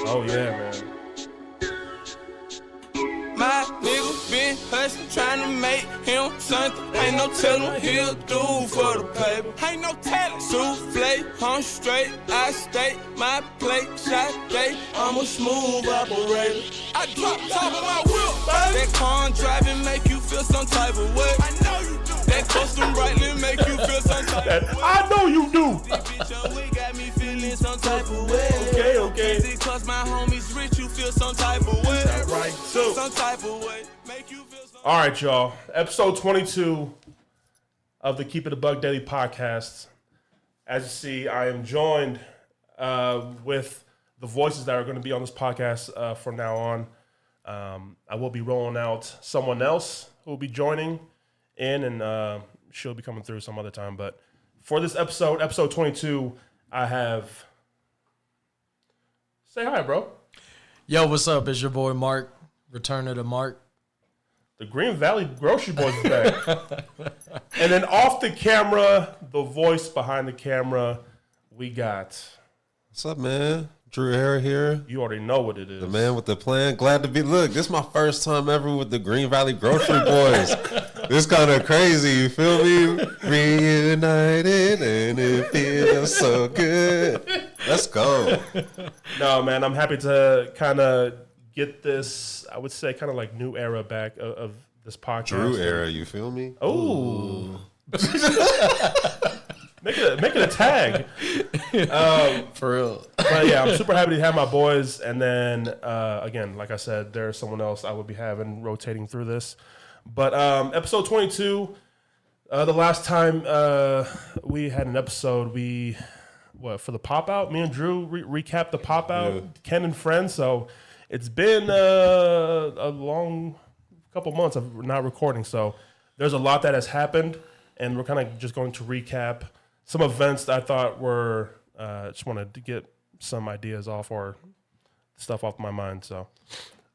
Oh yeah, man. My nigga been hustling, trying to make him something. Ain't no telling what he'll do for the paper. Ain't no telling. Souffle, I'm straight, I stay. My plate, shot day. I'm a smooth operator. I drop top of my whip, baby. That car driving make you feel some type of way. I know you do. That custom brightly make you feel some type of way. I know you do. This bitch we got me feeling some type of way. Okay. Is it cause my homies rich, you feel some type of way? That's right, too. Some type of way. Make you feel some. All right, y'all. Episode 22 of the Keep It a Bug Daily podcast. As you see, I am joined with the voices that are going to be on this podcast from now on. I will be rolling out someone else who will be joining in, and she'll be coming through some other time. But for this episode 22, I have... Say hi, bro. Yo, what's up? It's your boy Mark. Return of the Mark. The Green Valley Grocery Boys is back. And then off the camera, the voice behind the camera, we got... What's up, man? Drew Era here. You already know what it is. The man with the plan. Glad to be. Look, this is my first time ever with the Green Valley Grocery Boys. This kind of crazy, you feel me? Reunited and it feels so good. Let's go. No, man, I'm happy to kind of get this, I would say, kind of like new era back of this podcast. Drew Era, you feel me? Oh. Make it a tag. For real. But yeah, I'm super happy to have my boys. And then, again, like I said, there's someone else I would be having rotating through this. But episode 22, the last time we had an episode, for the pop-out, me and Drew recapped the pop-out, yeah. Ken and Friends. So it's been a long couple months of not recording. So there's a lot that has happened, and we're kind of just going to recap some events that I thought were, just wanted to get some ideas off or stuff off my mind. So,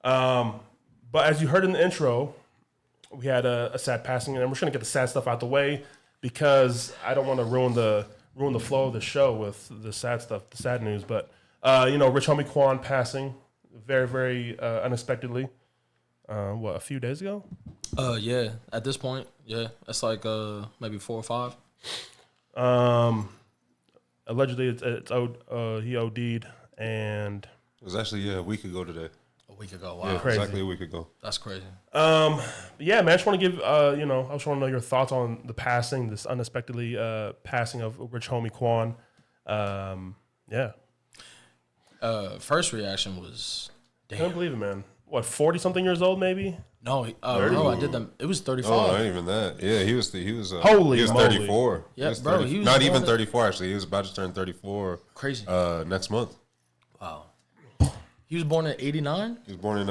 but as you heard in the intro, we had a sad passing, and we're just gonna get the sad stuff out the way because I don't want to ruin the flow of the show with the sad stuff, the sad news. But Rich Homie Quan passing very, very unexpectedly. A few days ago? Yeah. At this point, yeah, it's like maybe 4 or 5. Allegedly, he OD'd, and it was actually a week ago today. A week ago, wow, yeah, crazy. Exactly a week ago. That's crazy. Yeah, man, I just want to give I just want to know your thoughts on the passing, this unexpectedly passing of Rich Homie Quan. Yeah. First reaction was, damn. Can't believe it, man. What, 40-something years old, maybe? No, bro, I did them. It was 35. Oh, not even that. Yeah, he was Holy he was moly. 34. Yeah, he was bro, 30, he was not even 34 actually. He was about to turn 34. Crazy. Next month. Wow. He was born in 89? He was born in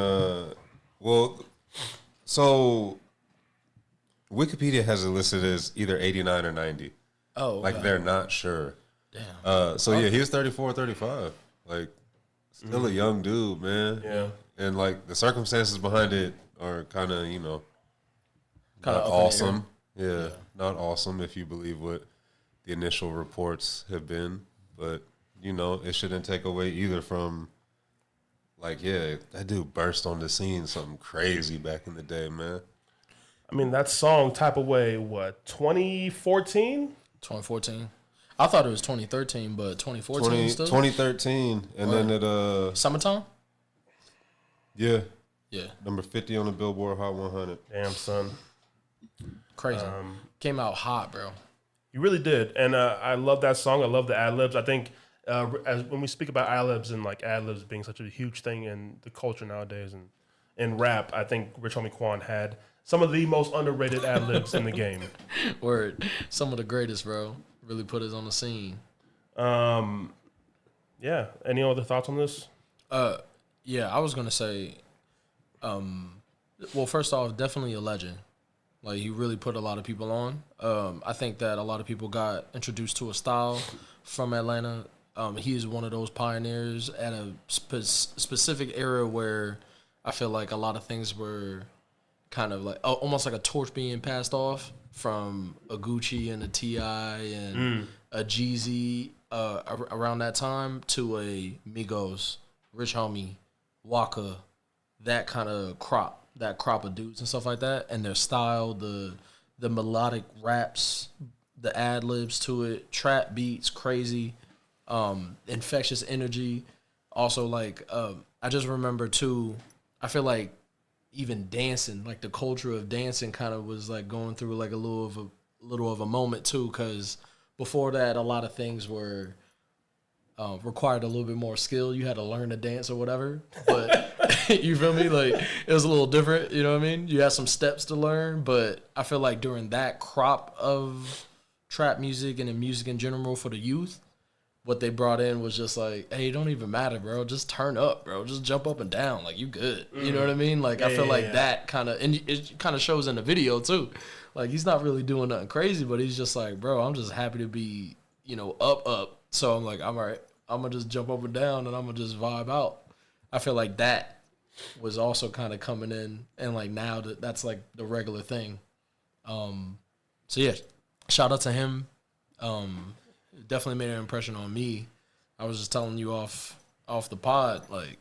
so Wikipedia has it listed as either 89 or 90. Oh, okay. Like they're not sure. Damn. Yeah, he was 34, 35. Like still a young dude, man. Yeah. And like the circumstances behind it are kind of, not Kinda awesome. Yeah, not awesome if you believe what the initial reports have been. But, it shouldn't take away either from, that dude burst on the scene, something crazy back in the day, man. I mean, that song, Type of Way, what, 2014? 2014. I thought it was 2013, but 2014 still? 2013, and then it... Summertime? Yeah. Yeah. Number 50 on the Billboard Hot 100. Damn, son. Crazy. Came out hot, bro. You really did. And I love that song. I love the ad-libs. I think when we speak about ad-libs and like ad-libs being such a huge thing in the culture nowadays and in rap, I think Rich Homie Quan had some of the most underrated ad-libs in the game. Word. Some of the greatest, bro. Really put us on the scene. Yeah. Any other thoughts on this? Yeah, I was going to say, well, first off, definitely a legend. Like, he really put a lot of people on. I think that a lot of people got introduced to a style from Atlanta. He is one of those pioneers at a specific era where I feel like a lot of things were kind of like almost like a torch being passed off from a Gucci and a T.I. and a Jeezy around that time to a Migos Rich Homie, Waka, that kind of crop of dudes and stuff like that, and their style, the melodic raps, the ad libs to it, trap beats, crazy, infectious energy. Also, like, I just remember too, I feel like even dancing, like the culture of dancing kind of was like going through like a little of a moment too, because before that, a lot of things were required a little bit more skill. You had to learn to dance or whatever, but you feel me? Like, it was a little different, you know what I mean? You had some steps to learn, but I feel like during that crop of trap music and in music in general for the youth, what they brought in was just like, hey, it don't even matter, bro. Just turn up, bro. Just jump up and down. Like, you good. You know what I mean? Like, I feel like that kind of, and it kind of shows in the video too. Like, he's not really doing nothing crazy, but he's just like, bro, I'm just happy to be, up. So I'm like, I'm all right. I'm going to just jump up and down and I'm going to just vibe out. I feel like that was also kind of coming in, and like now that's like the regular thing. So yeah, shout out to him. Definitely made an impression on me. I was just telling you off the pod, like,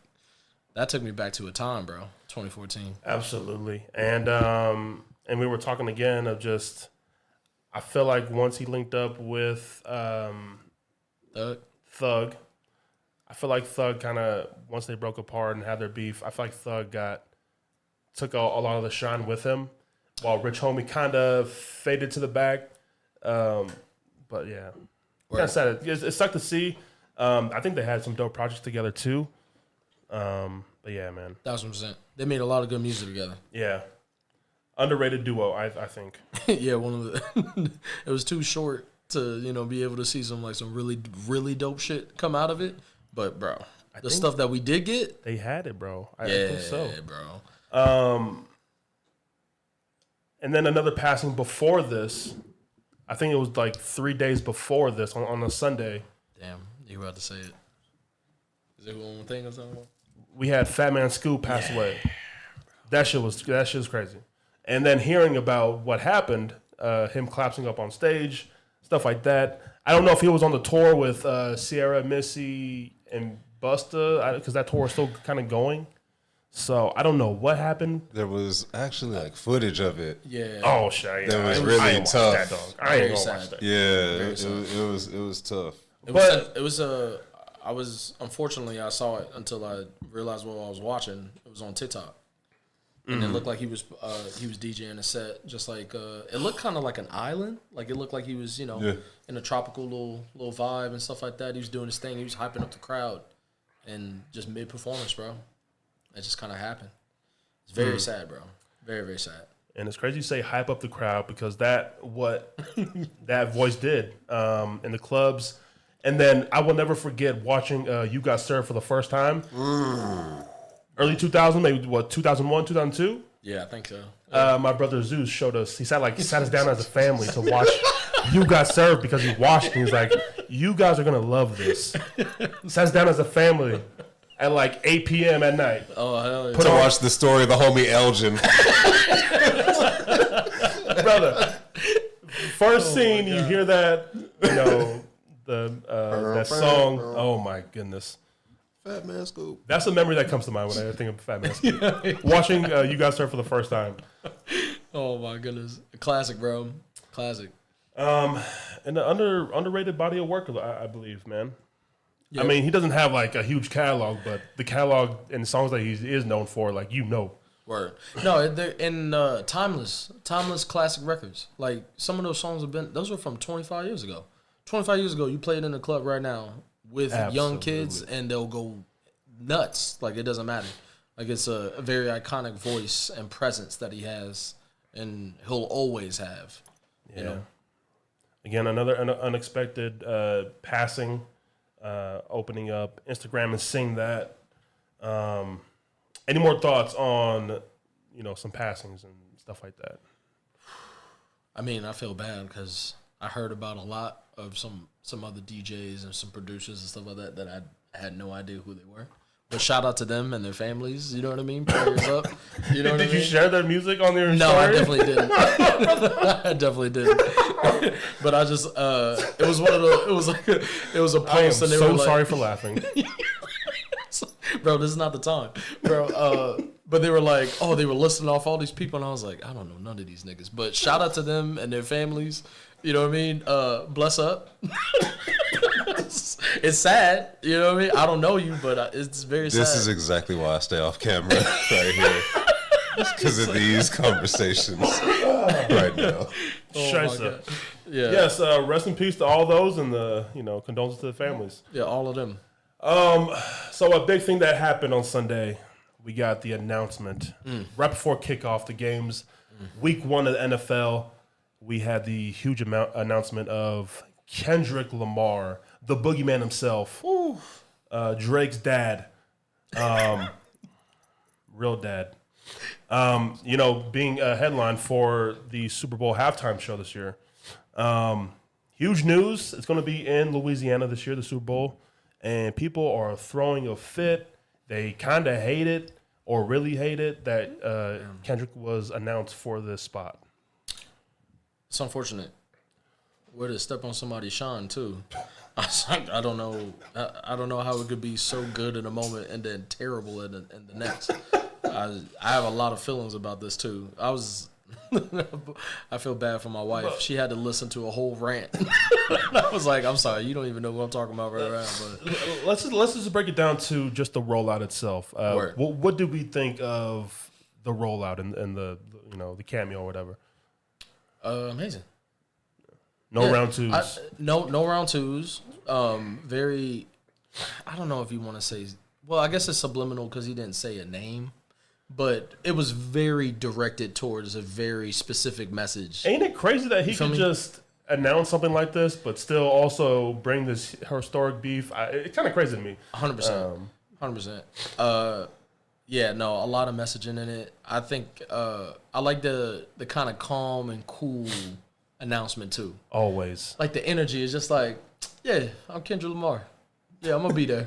that took me back to a time, bro. 2014. Absolutely. And we were talking again of just, I feel like once he linked up with Thug, I feel like Thug kind of, once they broke apart and had their beef, I feel like Thug took a lot of the shine with him, while Rich Homie kind of faded to the back. But yeah, kind of sad. It sucked to see. I think they had some dope projects together too. But yeah, man. 1,000%. They made a lot of good music together. Yeah. Underrated duo, I think. Yeah, one of the. It was too short to be able to see some really really dope shit come out of it. But bro, the stuff that we did get, they had it, bro. I think so, bro. And then another passing before this. I think it was like 3 days before this on a Sunday. Damn, you were about to say it. Is it one thing or something? We had Fat Man Scoop pass away. That shit was crazy. And then hearing about what happened, him collapsing up on stage, stuff like that. I don't know if he was on the tour with Sierra, Missy, and Busta, because that tour is still kind of going. So I don't know what happened. There was actually like footage of it. Yeah. Oh shit. That was really tough. That, dog. I ain't gonna watch that. Yeah, it was tough. I was unfortunately I saw it until I realized what I was watching. It was on TikTok, and it looked like he was DJing a set. Just like it looked kind of like an island. Like it looked like he was in a tropical little vibe and stuff like that. He was doing his thing. He was hyping up the crowd, and just mid performance, bro. It just kind of happened. It's very sad, bro. Very, very sad. And it's crazy you say hype up the crowd, because what that voice did in the clubs. And then I will never forget watching You Got Served for the first time. Early 2000, maybe 2001, 2002? Yeah, I think so. My brother Zeus showed us. He sat us down as a family to watch You Got Served, because he watched it. He was like, you guys are going to love this. Sat us down as a family at like 8 p.m. at night. Oh, hell yeah. To watch the story of the homie Elgin. Brother, first scene, you hear that, that song. Oh my goodness. Fat Man Scoop. That's a memory that comes to mind when I think of Fat Man Scoop. Watching You Got Served for the first time. Oh my goodness. Classic, bro. Classic. And the underrated body of work, I believe, man. Yep. I mean, he doesn't have like a huge catalog, but the catalog and the songs that he is known for, like, Word. No, they're in timeless classic records. Like, some of those songs those were from 25 years ago. 25 years ago, you play it in a club right now with young kids, and they'll go nuts. Like, it doesn't matter. Like, it's a very iconic voice and presence that he has, and he'll always have. Yeah. Again, another unexpected passing. Opening up Instagram and seeing that. Any more thoughts on, some passings and stuff like that? I mean, I feel bad because I heard about a lot of some other DJs and some producers and stuff like that I had no idea who they were. But shout out to them and their families. You know what I mean? Prayers up. You know what I mean? Did you share their music on your story? No, I definitely didn't. I definitely didn't. But I just, it was a post, and they were like, sorry for laughing. bro, this is not the time, bro. But they were like, oh, they were listing off all these people, and I was like, I don't know none of these niggas. But shout out to them and their families. You know what I mean? Bless up. It's sad. You know what I mean? I don't know you, but it's very sad. This is exactly why I stay off camera right here. Because of these conversations right now. Scheisse. Yeah. Yes, rest in peace to all those and the condolences to the families. Yeah, all of them. So a big thing that happened on Sunday, we got the announcement right before kickoff, the games, week 1 of the NFL. We had the huge announcement of Kendrick Lamar, the boogeyman himself, Drake's dad, real dad. Being a headline for the Super Bowl halftime show this year. Huge news. It's going to be in Louisiana this year, the Super Bowl, and people are throwing a fit. They kind of hate it or really hate it that Kendrick was announced for this spot. It's unfortunate. Way to step on somebody's shine too. I don't know. I don't know how it could be so good in a moment and then terrible in the next. I have a lot of feelings about this too. I feel bad for my wife. She had to listen to a whole rant. I was like, I'm sorry, you don't even know what I'm talking about right now. But let's just break it down to just the rollout itself. What do we think of the rollout and the cameo or whatever? Amazing. Round twos. No round twos. Very. I don't know if you want to say. Well, I guess it's subliminal because he didn't say a name. But it was very directed towards a very specific message. Ain't it crazy that he could just announce something like this, but still also bring this historic beef? It's kind of crazy to me. 100%. 100%. Yeah, no, a lot of messaging in it. I think I like the kind of calm and cool announcement too. Always. Like the energy is just like, yeah, I'm Kendrick Lamar. Yeah, I'm gonna be there.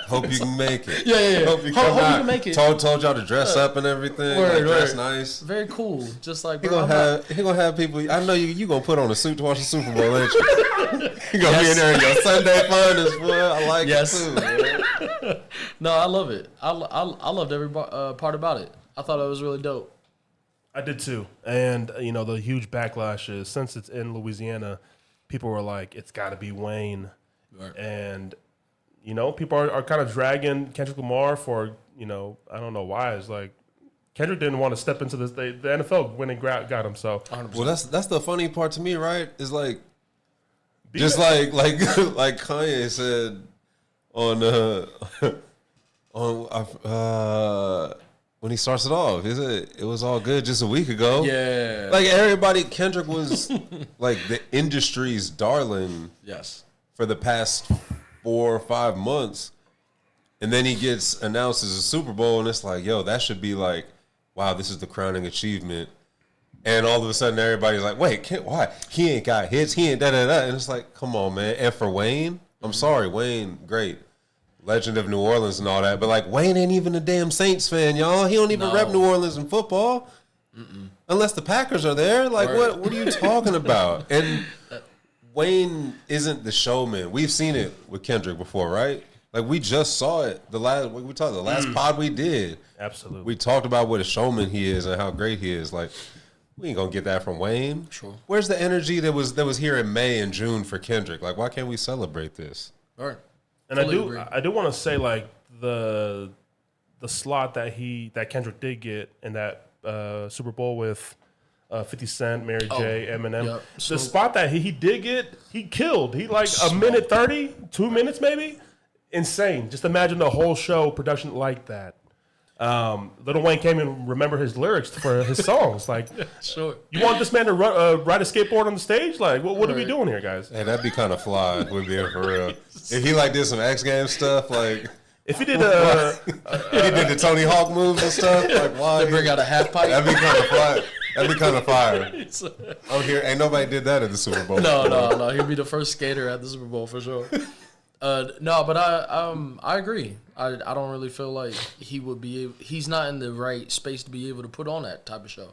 Hope you can make it. Yeah. Hope you come Hope you out. can make it. Told y'all to dress up and everything. Dress nice. Very cool. Just like He gonna have people. I know you gonna put on a suit to watch the Super Bowl, ain't you? You gonna be in there in your Sunday finest, boy. I like it too. Man. No, I love it. I loved every part about it. I thought it was really dope. I did too. And the huge backlash is since it's in Louisiana, people were like, it's got to be Wayne, Right. and people are kind of dragging Kendrick Lamar for, I don't know why. It's like Kendrick didn't want to step into this. The NFL went and got him. So 100%. Well, that's the funny part to me, right? Is like, just like Kanye said on when he starts it off, it was all good just a week ago. Yeah. Like everybody, Kendrick was like the industry's darling. Yes. For the past 4 or 5 months, and then he gets announced as a Super Bowl, and it's like, yo, that should be like, wow, this is the crowning achievement. And all of a sudden, everybody's like, wait, why? He ain't got hits, he ain't da-da-da. And it's like, come on, man. And for Wayne, I'm sorry, Wayne, great. Legend of New Orleans and all that, but like, Wayne ain't even a damn Saints fan, y'all. He don't even rep New Orleans in football. Unless the Packers are there. Like, what are you talking about? And Wayne isn't the showman. We've seen it with Kendrick before, right? Like we just saw it the last pod we did. absolutely, We talked about what a showman he is and how great he is. Like we ain't gonna get that from Wayne. Sure. Where's the energy that was here in May and June for Kendrick? Like why can't we celebrate this? All right. and I do want to say like the slot that Kendrick did get in that Super Bowl with 50 Cent, Mary J, Eminem. Yep. The spot that he did get, he killed. He like a minute 30, 2 minutes maybe. Insane. Just imagine the whole show production like that. Lil Wayne came and remember his lyrics for his songs. Like, Sure. you want this man to ride a skateboard on the stage? Like, what are we doing here, guys? Hey, that'd be kind of fly with being for real. If he like did some X Games stuff, like If he did if he did the Tony Hawk moves and stuff, like why? They bring out a half pipe. That'd be kind of fly. That'd be kind of fire. I'm here. Ain't nobody did that at the Super Bowl. No. He'll be the first skater at the Super Bowl for sure. No, but I agree. I don't really feel like he would be. He's not in the right space to be able to put on that type of show,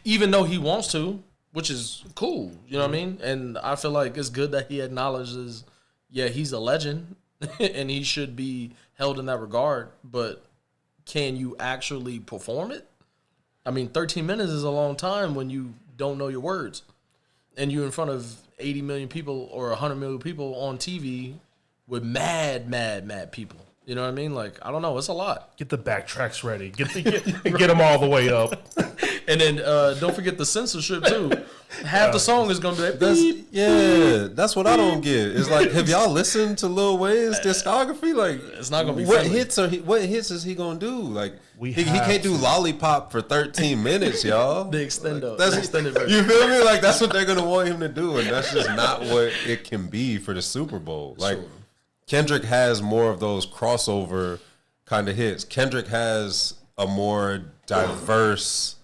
even though he wants to, which is cool. You know what I mean? And I feel like it's good that he acknowledges, yeah, he's a legend, and he should be held in that regard. But can you actually perform it? I mean, 13 minutes is a long time when you don't know your words, and you're in front of 80 million people or 100 million people on TV with mad people. You know what I mean? Like, I don't know. It's a lot. Get the backtracks ready. Get them all the way up. And then don't forget the censorship, too. Half the song is going to be like, beep. That's what I don't get. It's like, have y'all listened to Lil Wayne's discography? Like, it's not going to be what friendly. what hits is he going to do? Like, he have can't do Lollipop for 13 minutes, y'all. The extendo. That's The extended version. You feel me? Like, that's what they're going to want him to do, and that's just not what it can be for the Super Bowl. Like, Sure. Kendrick has more of those crossover kind of hits. Kendrick has a more diverse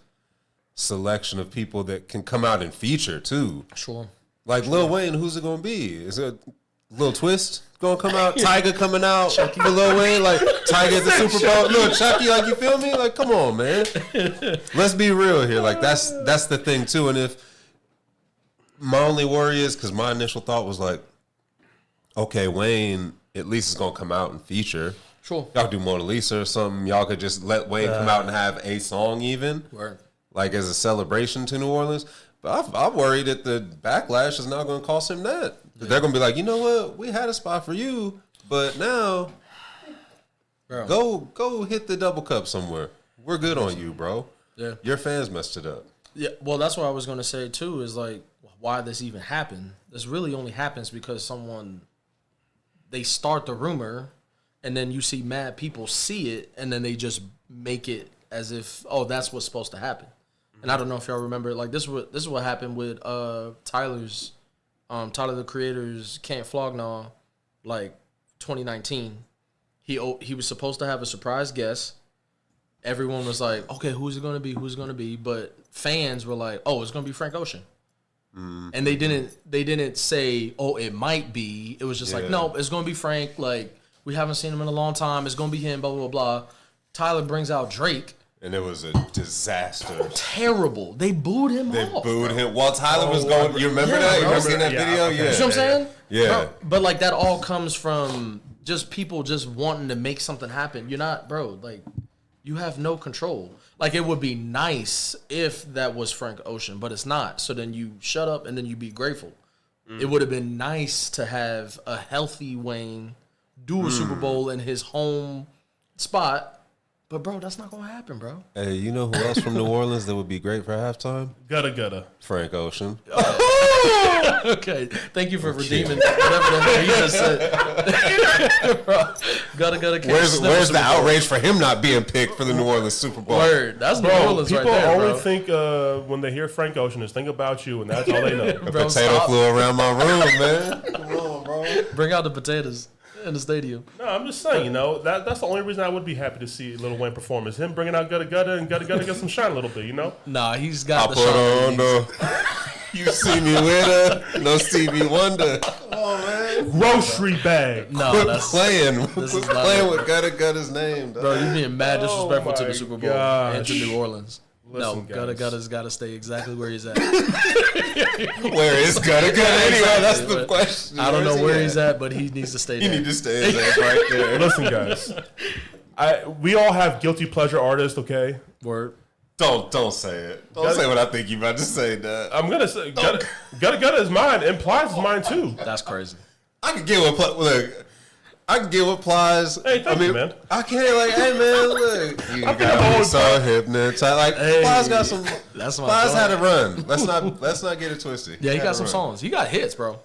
selection of people that can come out and feature too. Sure. Like Lil Wayne, who's it gonna be? Is it Lil Twist gonna come out? Tyga coming out for Lil Wayne? Like Tyga at the Super Bowl? Lil Chucky, like you feel me? Like come on, man. Let's be real here. Like that's the thing too. And if my only worry is because my initial thought was like, okay, Wayne at least is gonna come out and feature. Sure. Y'all do Mona Lisa or something. Y'all could just let Wayne come out and have a song even. Right. Like as a celebration to New Orleans. But I'm worried that the backlash is now going to cost him that. Yeah. They're going to be like, you know what? We had a spot for you, but now go hit the double cup somewhere. We're good on you, bro. Yeah. Your fans messed it up. Yeah. Well, that's what I was going to say, too, is like why this even happened. This really only happens because they start the rumor, and then you see mad people see it, and then they just make it as if, oh, that's what's supposed to happen. And I don't know if y'all remember, like this is what happened with Tyler the Creator's Can't Flog Gnaw, like 2019. He was supposed to have a surprise guest. Everyone was like, okay, who's it gonna be? Who's it gonna be? But fans were like, oh, it's gonna be Frank Ocean. And they didn't say, oh, it might be. It was just like, no, it's gonna be Frank. Like we haven't seen him in a long time. It's gonna be him. Blah blah blah. Tyler brings out Drake. And it was a disaster. Terrible. They booed him off. They booed him. While Tyler was going, you remember that? You ever seen that video? Okay. Yeah. You know what I'm saying? Yeah. But like that all comes from just people just wanting to make something happen. You're not, bro, like you have no control. Like it would be nice if that was Frank Ocean, but it's not. So then you shut up and then you be grateful. It would have been nice to have a healthy Wayne do a Super Bowl in his home spot. But, bro, that's not going to happen, bro. Hey, you know who else from New Orleans that would be great for halftime? Gutta. Frank Ocean. Okay. Thank you for redeeming whatever the hell you just said. Bro, Gutta. Where's the outrage for him not being picked for the New Orleans Super Bowl? Word. That's New Bro, Orleans right people there, only bro. think when they hear Frank Ocean is think about you, and that's all they know. A Bro, potato stop. flew around my room, man. Come on, bro. Bring out the potatoes in the stadium. No, I'm just saying, that's the only reason I would be happy to see Lil Wayne perform is him bringing out Gutta and Gutta get some shine a little bit, Nah, he's got I the put shot. on the You See Me With Her, no Stevie Wonder. Come on, man. Grocery bag. No, Quit playing. this Quit is not playing it. with Gutter's name, dog. Bro, you being mad disrespectful to my the Super Bowl gosh. and to New Orleans. Listen, No, guys. Gutter's got to stay exactly where he's at. Where is Gutter? Anyway, that's the question. I don't know Where's he where at? he's at, but he needs to stay He there. need to stay his ass right there. Listen, guys. We all have guilty pleasure artists, okay? Word. Don't say it. Don't say what I think you about to say, Dad. I'm gonna say Gutta is mine. Implies is mine too. That's crazy. I can get what look. I can get what Plies. Hey, thank you, man. I can't like, hey man, look. You think I'm got me always so hypnotized. Like Plies got some. That's my Plies joint. had a run. Let's not get it twisted. Yeah, he got had a some run. songs. He got hits, bro.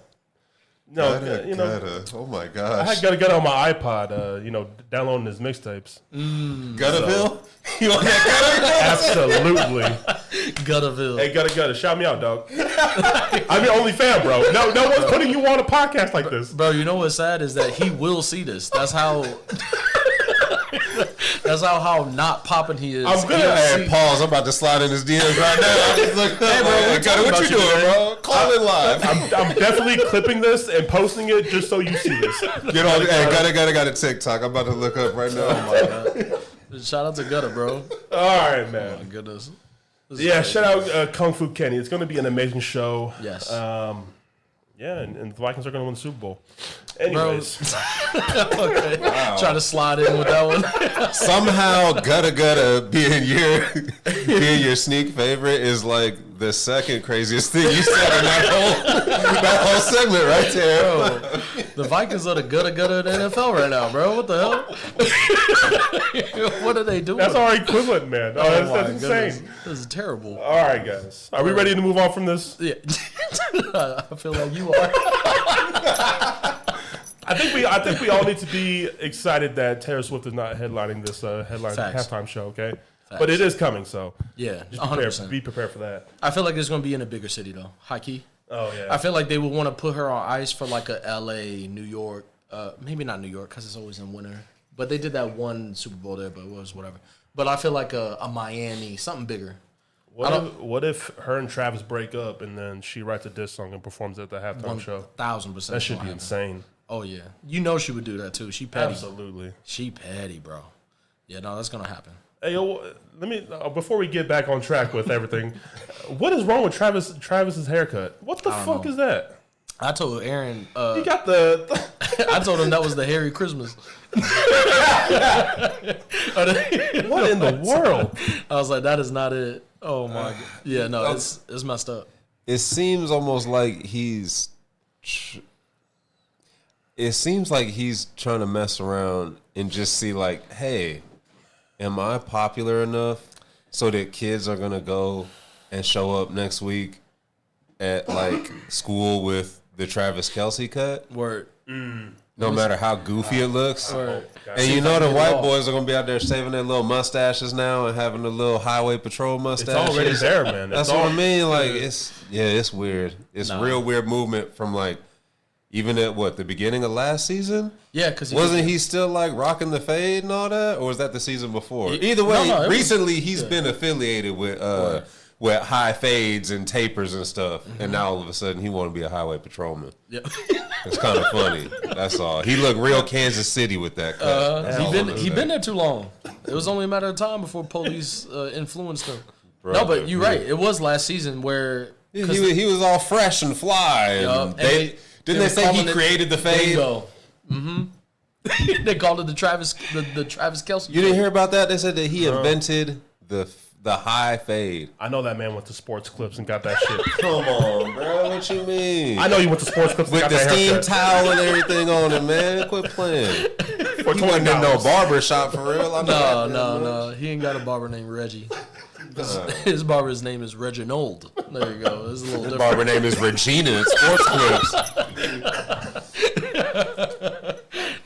No, Gutter. Oh my I gosh. had Gutta on my iPod. Downloading his mixtapes. Gutterville. You want that Absolutely. Gutterville. Hey, Gutta, shout me out, dog. I'm your only fan, bro. No one's putting you on a podcast like this. Bro, you know what's sad is that he will see this. That's how how not popping he is. I'm gonna He'll Hey, see- pause. I'm about to slide in his DMs right now. I'm just like, hey, bro, Gutter, what you doing, bro? Call in live. I'm definitely clipping this and posting it just so you see this. Get on. Hey, Gutter got a TikTok. I'm about to look up right now. Oh my God. Shout out to Gutter, bro. All right, My man. goodness. This is Yeah, crazy. shout out Kung Fu Kenny. It's going to be an amazing show. Yes. Yeah, and the Vikings are going to win the Super Bowl. Anyways. Okay. Wow. Try to slide in with that one. Somehow, gutta being your sneak favorite is like the second craziest thing you said in that whole segment right there. Bro, the Vikings are the gutta of the NFL right now, bro. What the hell? What are they doing? That's our equivalent, man. That's insane. This is terrible. All right, guys. Are we ready to move on from this? Yeah. I feel like you are. I think we all need to be excited that Taylor Swift is not headlining this halftime show, okay? Facts. But it is coming, so yeah, just 100%. Be prepared for that. I feel like it's going to be in a bigger city, though. High key. Oh, yeah. I feel like they would want to put her on ice for like a L.A., New York. Maybe not New York because it's always in winter. But they did that one Super Bowl there, but it was whatever. But I feel like a Miami, something bigger. What if her and Travis break up and then she writes a diss song and performs it at the halftime show? 1,000%. That should be insane. Oh, yeah. You know she would do that, too. She petty. Absolutely. She petty, bro. Yeah, no, that's going to happen. Hey, yo, let me before we get back on track with everything, what is wrong with Travis's haircut? What the fuck is that? I told Aaron. You got the. I told him that was the Hairy Christmas. What in the world? I was like, that is not it. Oh my god. Yeah, no, it's messed up. It seems almost like he's. It seems like he's trying to mess around and just see like, hey, am I popular enough so that kids are gonna go and show up next week at like school with the Travis Kelce cut? Word. No matter how goofy it looks. Word. And you know the white boys are gonna be out there saving their little mustaches now and having a little highway patrol mustache. It's already there, man. That's what I mean. Like it's weird. It's real weird movement from like even at the beginning of last season. Yeah, because wasn't he still like rocking the fade and all that, or was that the season before? Either way, recently he's been affiliated with high fades and tapers and stuff, and now all of a sudden he want to be a highway patrolman. Yep. It's kind of funny. That's all. He looked real Kansas City with that cut. He been there too long. It was only a matter of time before police influenced him. No, but you're right. It was last season where he was all fresh and fly. And didn't they say he created the fade? They called it the Travis Kelce. You didn't hear about that? They said that he invented the high fade. I know that man went to Sports Clips and got that shit. Come on, bro. What you mean? I know you went to Sports Clips with and got the that steam haircut. towel and everything on it, man. Quit playing. He wasn't in no barber shop for real. No. He ain't got a barber named Reggie. His barber's name is Reginald. There you go. It's a little different. Barber name is Regina at Sports Clips.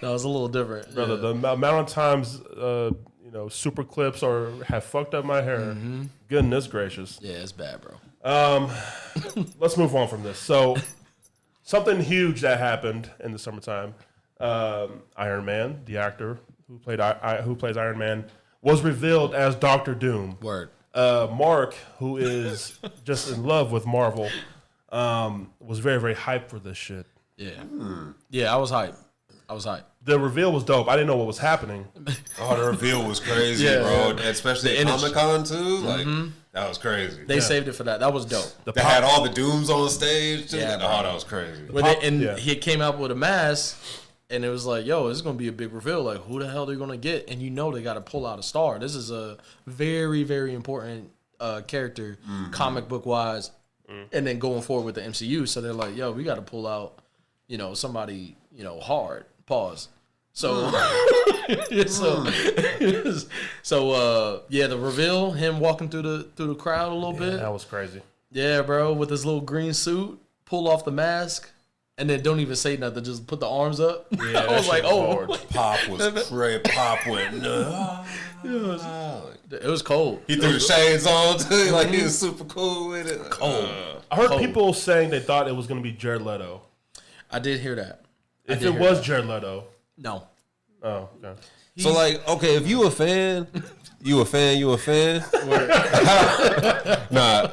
No, it's a little different. Brother, the amount of times Super Clips have fucked up my hair. Goodness gracious. Yeah, it's bad, bro. Let's move on from this. So, something huge that happened in the summertime. Iron Man, the actor who plays Iron Man, was revealed as Dr. Doom. Word. Mark, who is just in love with Marvel, was very, very hyped for this shit. Yeah. Yeah, I was hyped. The reveal was dope. I didn't know what was happening. Oh, the reveal was crazy, bro. Especially at Comic-Con, too. Like, that was crazy. They saved it for that. That was dope. They had all the Dooms on stage, too. Yeah, that was crazy. He came out with a mask, and it was like, yo, this is going to be a big reveal. Like, who the hell are they going to get? And you know they got to pull out a star. This is a very, very important character, comic book-wise, and then going forward with the MCU. So they're like, yo, we got to pull out, somebody, hard. Pause. So, the reveal, him walking through the crowd a little bit. That was crazy. Yeah, bro, with his little green suit, pull off the mask, and then don't even say nothing, just put the arms up. Yeah, I was like, oh. Pop was great. Pop went nuts. It was cold. He threw the shades on, too. Like, he was super cool with it. Cold. I heard people saying they thought it was going to be Jared Leto. I did hear that. If it was Jared Leto. No. Oh, okay. So, okay, if you a fan. Nah,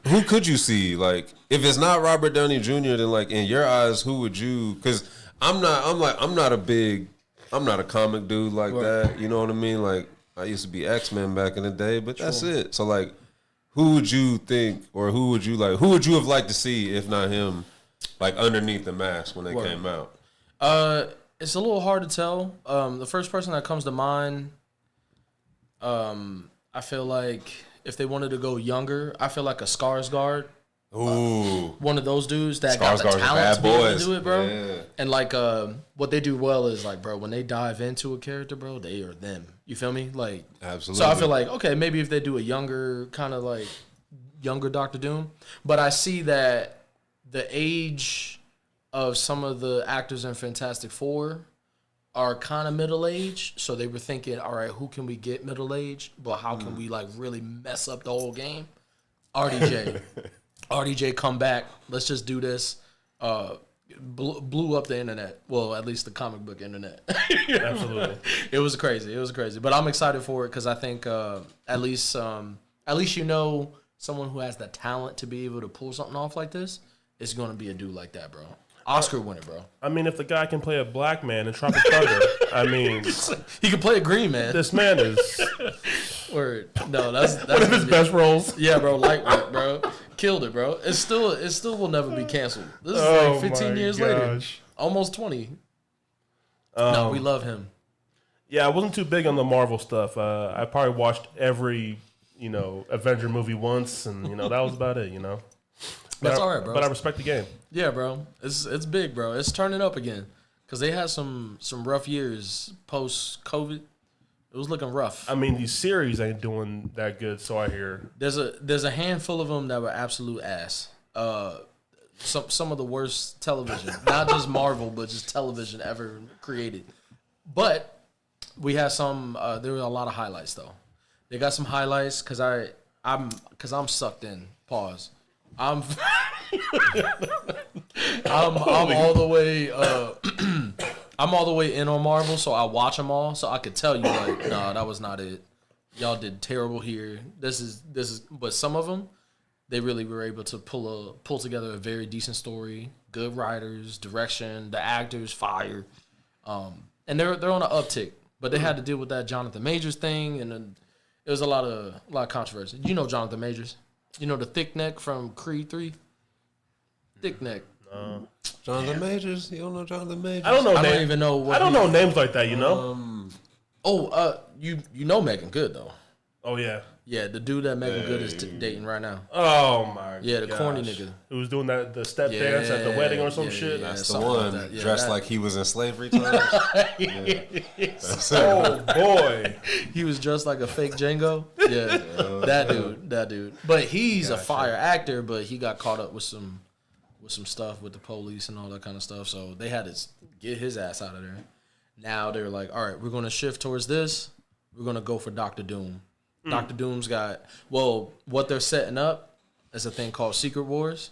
who could you see? Like, if it's not Robert Downey Jr., then, in your eyes, who would you? Because I'm not a comic dude like that. You know what I mean? Like, I used to be X-Men back in the day, but that's it. So, who would you think, or who would you have liked to see, if not him, Like underneath the mask when they came out. It's a little hard to tell. The first person that comes to mind, I feel like if they wanted to go younger, I feel like a Skarsgård. Ooh. One of those dudes that got the talent to be able to do it, bro. Yeah. And like what they do well is like, bro, when they dive into a character, bro, they are them. You feel me? Like, absolutely. So I feel like, okay, maybe if they do a younger kind of like younger Doctor Doom, but I see that the age of some of the actors in Fantastic Four are kind of middle-aged, so they were thinking, all right, who can we get middle-aged, but how can we like really mess up the whole game? RDJ come back. Let's just do this. Blew up the internet. Well, at least the comic book internet. Absolutely. It was crazy. But I'm excited for it because I think at least someone who has the talent to be able to pull something off like this is going to be a dude like that, bro. Oscar winner, bro. I mean, if the guy can play a black man in Tropic Thunder, I mean, he can play a green man. This man is. Word. No, that's one of his best roles. Yeah, bro. Lightweight, bro. Killed it, bro. It still will never be canceled. This is like 15 years later, almost 20. No, we love him. Yeah, I wasn't too big on the Marvel stuff. I probably watched every Avenger movie once, and that was about it. That's all right, bro. But I respect the game. Yeah, bro. It's big, bro. It's turning up again because they had some rough years post COVID. It was looking rough. I mean, these series ain't doing that good, so I hear. There's a handful of them that were absolute ass. Some of the worst television, not just Marvel, but just television ever created. But we had some. There were a lot of highlights though. They got some highlights because I'm sucked in. Pause. I'm all the way. I'm all the way in on Marvel, so I watch them all, so I could tell you like, nah, that was not it. Y'all did terrible here. This is. But some of them, they really were able to pull together a very decent story. Good writers, direction, the actors, fire, and they're on an uptick. But they had to deal with that Jonathan Majors thing, and then it was a lot of controversy. You know Jonathan Majors. You know the thick neck from Creed 3? Thick neck. No. Jonathan Majors? You don't know Jonathan Majors? I don't know. I don't even know what I don't know names like that, you know? You know Megan Good, though. Oh, yeah. Yeah, the dude that Megan Good is dating right now. Oh, my God. Yeah, the corny nigga. Who was doing the step dance at the wedding or some shit? That's the one. Like dressed like he was in slavery times. Oh, boy. He was dressed like a fake Django. Yeah, that dude. But he's a fire actor, but he got caught up with some stuff with the police and all that kind of stuff. So they had to get his ass out of there. Now they're like, all right, we're going to shift towards this. We're going to go for Dr. Doom. Dr. Doom's got, what they're setting up is a thing called Secret Wars.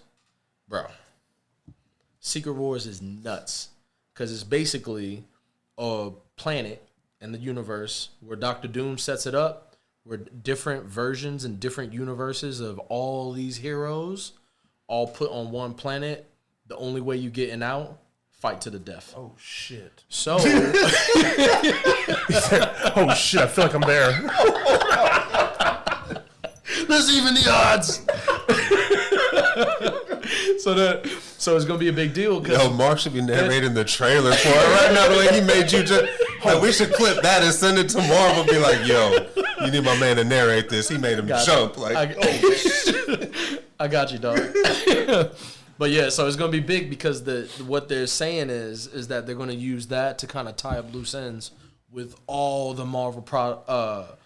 Bro, Secret Wars is nuts because it's basically a planet in the universe where Dr. Doom sets it up, where different versions and different universes of all these heroes all put on one planet. The only way you getting out, fight to the death. Oh, shit. So. He said, oh, shit, I feel like I'm there. Let's even the odds. So it's gonna be a big deal. Yo, Mark should be narrating the trailer for it right now. The way he made you just, like, we should clip that and send it to Marvel. Be like, yo, you need my man to narrate this. He made him jump. Like, I got you, dog. But yeah, so it's gonna be big because what they're saying is that they're gonna use that to kind of tie up loose ends with all the Marvel projects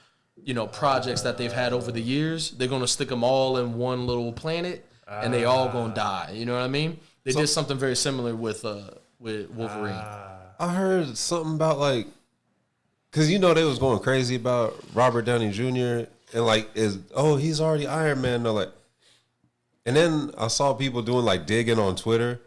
that they've had over the years. They're gonna stick them all in one little planet, and they all gonna die. You know what I mean? They did something very similar with Wolverine. I heard something about like, cause they was going crazy about Robert Downy Jr. and like he's already Iron Man. They're like, and then I saw people doing like digging on Twitter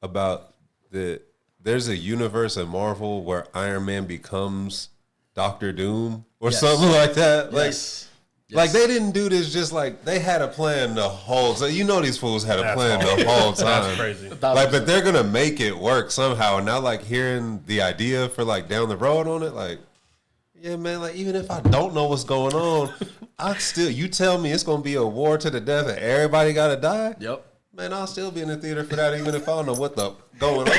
about there's a universe in Marvel where Iron Man becomes Dr. Doom or something like that. Like they didn't do this just like they had a plan the whole time. These fools had a plan the whole time. That's crazy. Like, but they're gonna make it work somehow. And now like hearing the idea for like down the road on it, like, yeah, man, like even if I don't know what's going on, you tell me it's gonna be a war to the death and everybody gotta die. Yep. Man, I'll still be in the theater for that, even if I don't know what the going on.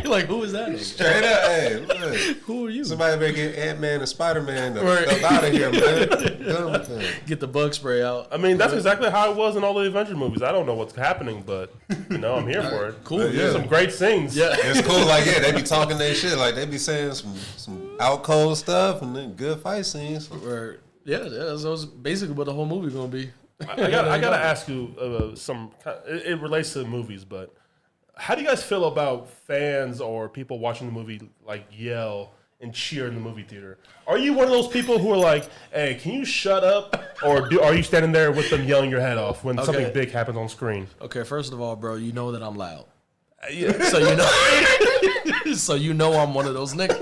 Like, who is that nigga? Straight up, hey, look. Who are you? Somebody better get Ant-Man and Spider-Man up out of here, man. Done with that. Get the bug spray out. I mean, that's exactly how it was in all the Avenger movies. I don't know what's happening, but I'm here for it. Cool. Yeah. Some great scenes. Yeah. It's cool. Like, they be talking their shit. Like, they be saying some out cold stuff and then good fight scenes. Word. Yeah, that's basically what the whole movie gonna be. I gotta ask you it relates to movies, but how do you guys feel about fans or people watching the movie like yell and cheer in the movie theater? Are you one of those people who are like, hey, can you shut up? Or are you standing there with them yelling your head off when something big happens on screen? Okay, first of all, bro, you know that I'm loud. Yeah. So you know I'm one of those niggas.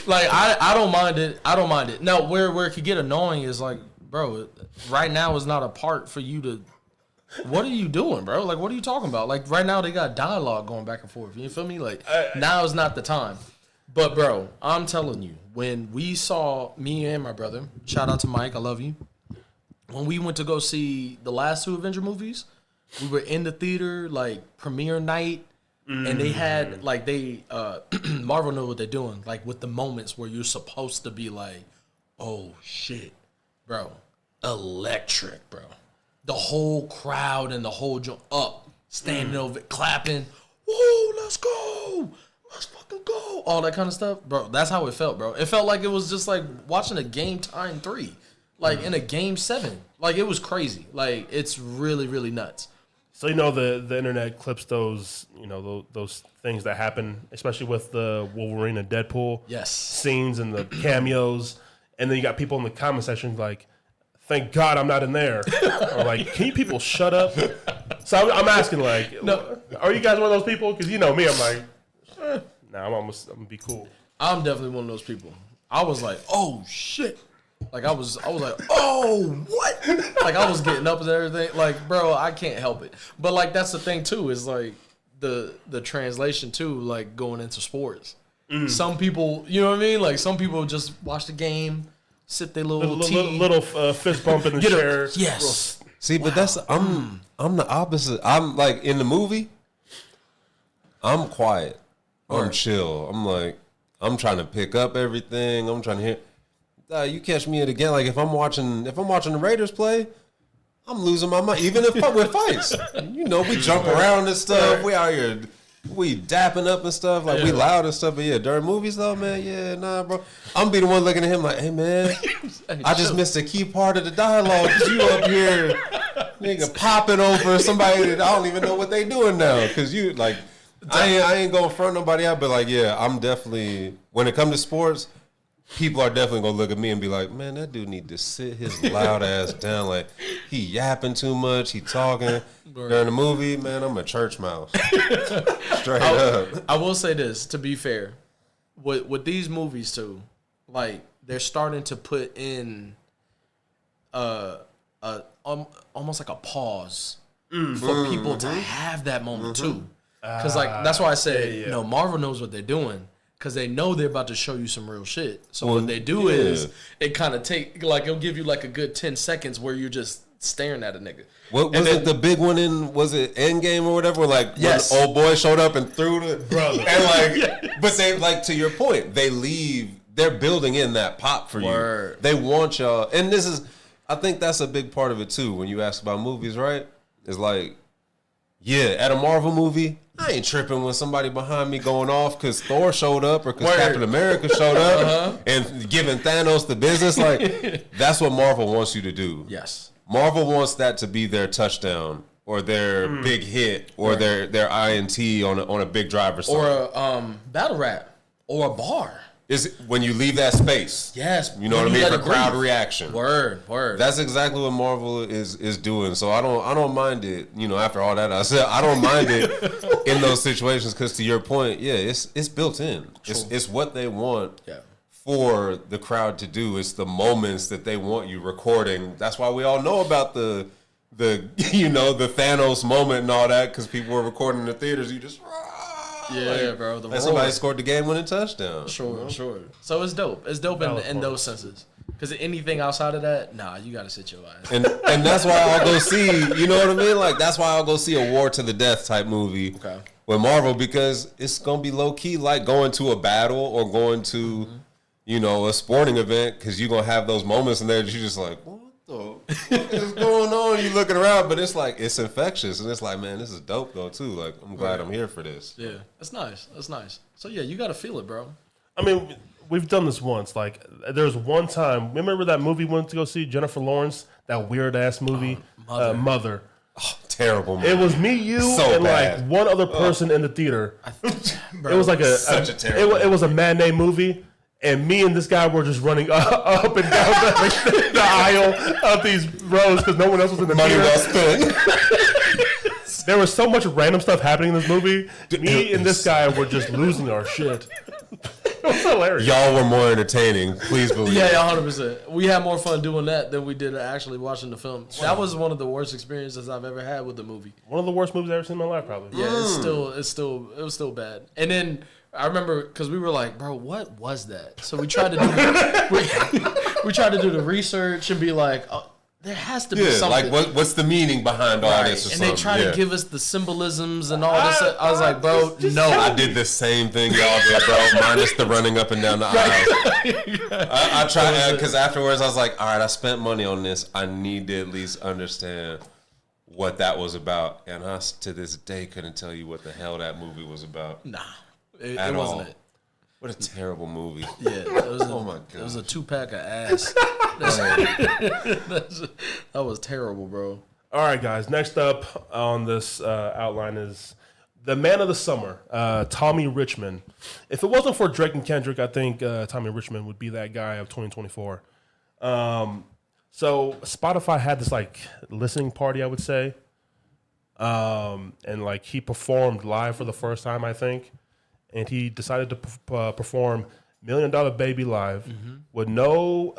Like I don't mind it. I don't mind it. Now where it could get annoying is like, bro, right now is not a part for you to. What are you doing, bro? Like, what are you talking about? Like, right now they got dialogue going back and forth. You feel me? Like, now is not the time. But, bro, I'm telling you, when we saw me and my brother, shout out to Mike, I love you. When we went to go see the last 2 Avenger movies, we were in the theater, like, premiere night, and they had, like, Marvel knew what they're doing, like, with the moments where you're supposed to be like, oh, shit, bro, electric, bro. The whole crowd and the whole joint up, standing over, clapping, whoa, let's go, let's fucking go, all that kind of stuff, bro. That's how it felt, bro. It felt like it was just like watching a Game Time 3, like in a Game 7. Like, it was crazy. Like, it's really, really nuts. So the internet clips those those things that happen, especially with the Wolverine and Deadpool scenes and the cameos, and then you got people in the comment section like, thank God I'm not in there. Or like, can you people shut up? So I'm asking, like, no. Are you guys one of those people? Because you know me, I'm like, I'm going to be cool. I'm definitely one of those people. I was like, oh, shit. Like, I was like, oh, what? Like, I was getting up and everything. Like, bro, I can't help it. But, like, that's the thing, too, is, like, the translation, too, like, going into sports. Some people, you know what I mean? Like, some people just watch the game, sip their little fist bump in the chair. Yes. See, but that's I'm the opposite. I'm like in the movie. I'm quiet. I'm chill. I'm like I'm trying to pick up everything. I'm trying to hear. You catch me at again. Like if I'm watching the Raiders play, I'm losing my mind. Even if with fights, we jump around and stuff. We out here. We dapping up and stuff, like we loud and stuff, but during movies though, man, nah, bro. I'm be the one looking at him like, hey, man, I just missed a key part of the dialogue because you up here, nigga, popping over somebody that I don't even know what they doing now. Because you, like, I ain't going to front nobody out, but like, I'm definitely, when it comes to sports, people are definitely going to look at me and be like, man, that dude need to sit his loud ass down. Like, he yapping too much, he talking. During the movie, man, I'm a church mouse. Straight up. I will say this, to be fair. With these movies, too, like, they're starting to put in almost like a pause for people to have that moment, too. Because, like, that's why I say, Marvel knows what they're doing. Because they know they're about to show you some real shit. So what they do is, it kind of it'll give you like a good 10 seconds where you're just staring at a nigga. What was it? The big one was it Endgame or whatever? Where like when old boy showed up and threw the brother, and like, but they like to your point, they're building in that pop for you. They want y'all, and I think that's a big part of it too. When you ask about movies, right? It's like, at a Marvel movie, I ain't tripping when somebody behind me going off because Thor showed up or because Captain America showed up and giving Thanos the business. Like, that's what Marvel wants you to do. Yes. Marvel wants that to be their touchdown or their big hit or their INT on a big driver song. Or a battle rap or a bar. Is when you leave that space. Yes. You know what I mean? For crowd reaction. Word. That's exactly what Marvel is doing. So I don't mind it. After all that I said, I don't mind it in those situations because to your point, it's built in. It's what they want for the crowd to do. It's the moments that they want you recording. That's why we all know about the the Thanos moment and all that because people were recording in the theaters. You just bro. Somebody scored the game-winning touchdown. Sure. So it's dope. It's dope in those senses. Because anything outside of that, nah, you gotta sit your ass. And that's why I'll go see, you know what I mean? Like, that's why I'll go see a War to the Death type movie with Marvel, because it's going to be low-key like going to a battle or going to, you know, a sporting event, because you're going to have those moments in there that you're just like, what the fuck is going on? You looking around, but it's like, it's infectious. And it's like, man, this is dope, though, too. Like, I'm glad I'm here for this. Yeah, that's nice. That's nice. So, yeah, you got to feel it, bro. I mean, we've done this once. Like, there's one time, remember that movie we went to go see, Jennifer Lawrence? That weird-ass movie? Mother. Oh, terrible movie. It was me, you, and bad. like one other person in the theater. Bro, it was like such a terrible it was a matinee movie, and me and this guy were just running up and down the aisle of these rows because no one else was in the Money theater. well spent. There was so much random stuff happening in this movie. Me and this guy were just losing our shit. It was hilarious. Y'all were more entertaining. Please believe Yeah, it. 100%. We had more fun doing that than we did actually watching the film. That was one of the worst experiences I've ever had with the movie. One of the worst movies I've ever seen in my life, probably. Yeah, it was still bad. And then I remember because we were like, bro, what was that? So we tried to do we tried to do the research and be like, oh, there has to be something. Like what's the meaning behind all this or and something? they try to give us the symbolisms and all this. I was like, bro, no. I did the same thing y'all did, bro, minus the running up and down the aisle. I tried, because afterwards I was like, all right, I spent money on this. I need to at least understand what that was about. And I, to this day, couldn't tell you what the hell that movie was about. Nah, it At wasn't all. it. What a terrible movie. Yeah, it was Oh my God. It was a 2-pack of ass. That was terrible, bro. All right, guys. Next up on this outline is the man of the summer, Tommy Richmond. If it wasn't for Drake and Kendrick, I think Tommy Richmond would be that guy of 2024. So Spotify had this like listening party, I would say, and like he performed live for the first time, I think, and he decided to perform $1 Million Baby live with no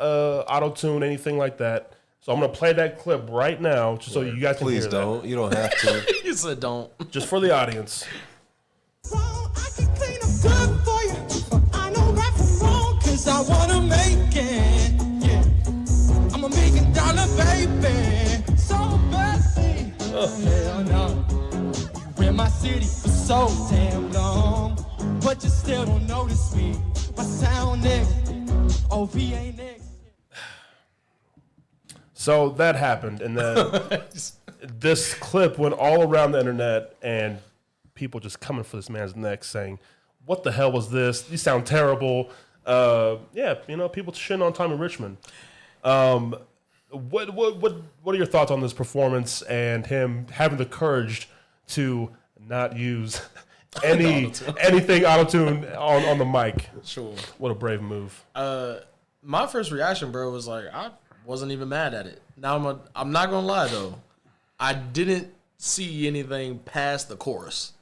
auto-tune, anything like that. So I'm going to play that clip right now just so you guys can Please hear don't. You don't have to. You said don't. that. Just for the audience. I can clean up good for you. I know right from wrong, 'cause I wanna make it. Yeah. I'm $1 million baby. So bad. Hell no. You in my city for so damn long. But you still don't notice me. My sound nigga. OV ain't next. So that happened, and then this clip went all around the internet, and people just coming for this man's neck saying, what the hell was this? You sound terrible. Yeah, you know, people shitting on Tommy Richmond. What are your thoughts on this performance and him having the courage to not use anything auto-tune on the mic? Sure. What a brave move. My first reaction, bro, was like, I wasn't even mad at it. Now I'm not gonna lie though, I didn't see anything past the chorus.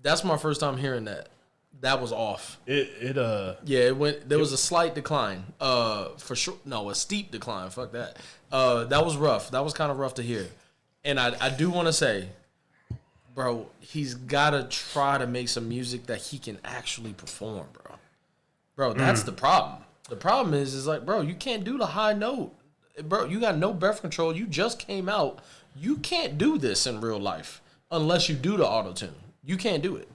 That's my first time hearing that. That was off. It went. There was a slight decline. For sure. No, a steep decline. Fuck that. That was rough. That was kind of rough to hear. And I do want to say, bro, he's gotta try to make some music that he can actually perform, bro. Bro, that's the problem. The problem is like, bro, you can't do the high note. Bro, you got no breath control. You just came out. You can't do this in real life unless you do the auto-tune. You can't do it.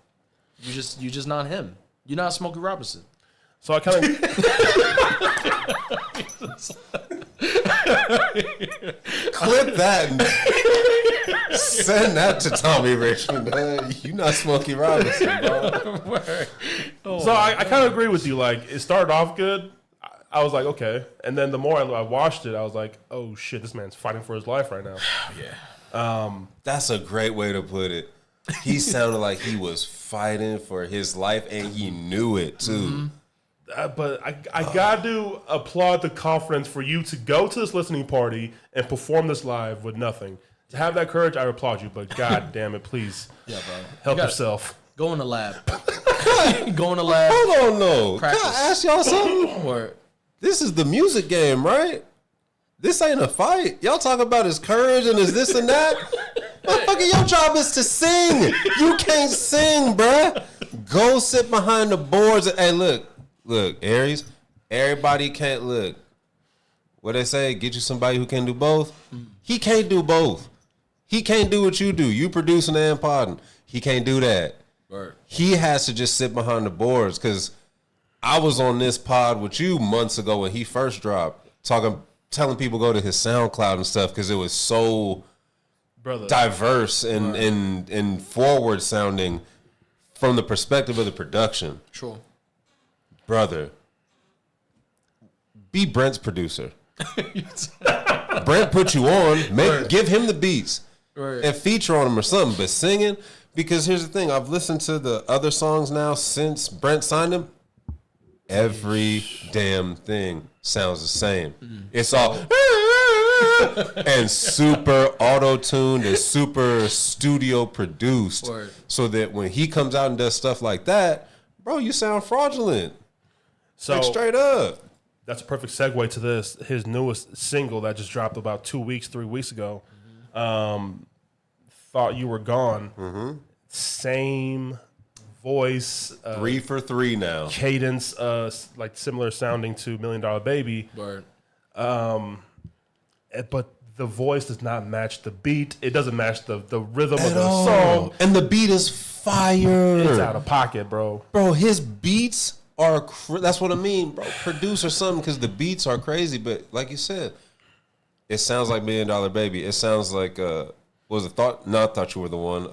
You just not him. You're not Smokey Robinson. So I kind of Clip that and send that to Tommy Richmond. You not Smokey Robinson, bro. So I kind of agree with you. Like, it started off good. I was like, okay. And then the more I watched it, I was like, oh, shit, this man's fighting for his life right now. Yeah. That's a great way to put it. He sounded like he was fighting for his life, and he knew it, too. But I got to applaud the confidence for you to go to this listening party and perform this live with nothing. To have that courage, I applaud you. But God damn it, please. Yeah, bro. Help yourself. Go in the lab. Go in the lab. Hold on, no. Can Practice. I ask y'all something? Word. This is the music game, right? This ain't a fight. Y'all talk about his courage and his this and that. Motherfucker, your job is to sing. You can't sing, bruh. Go sit behind the boards. Hey, look, Aries. Everybody can't look. what they say, get you somebody who can do both. He can't do both. He can't do what you do. You producing and podding. He can't do that. Right. He has to just sit behind the boards, because I was on this pod with you months ago when he first dropped, telling people go to his SoundCloud and stuff because it was so diverse and forward sounding from the perspective of the production. Sure. Brother, be Brent's producer. Brent put you on, give him the beats and feature on them or something. But singing, because here's the thing, I've listened to the other songs now since Brent signed him. Every damn thing sounds the same. It's all and super auto-tuned and super studio produced. So that when he comes out and does stuff like that, bro, you sound fraudulent. So like, straight up. That's a perfect segue to this. His newest single that just dropped about 3 weeks ago, Thought You Were Gone. Same voice. 3 for 3 now. Cadence, like similar sounding to $1 Million Baby. But the voice does not match the beat. It doesn't match the rhythm of the song. And the beat is fire. It's out of pocket, bro. Bro, his beats are, that's what I mean, bro. Produce or something, because the beats are crazy. But like you said, it sounds like $1 Million Baby. It sounds like, what was it? Thought You Were the One.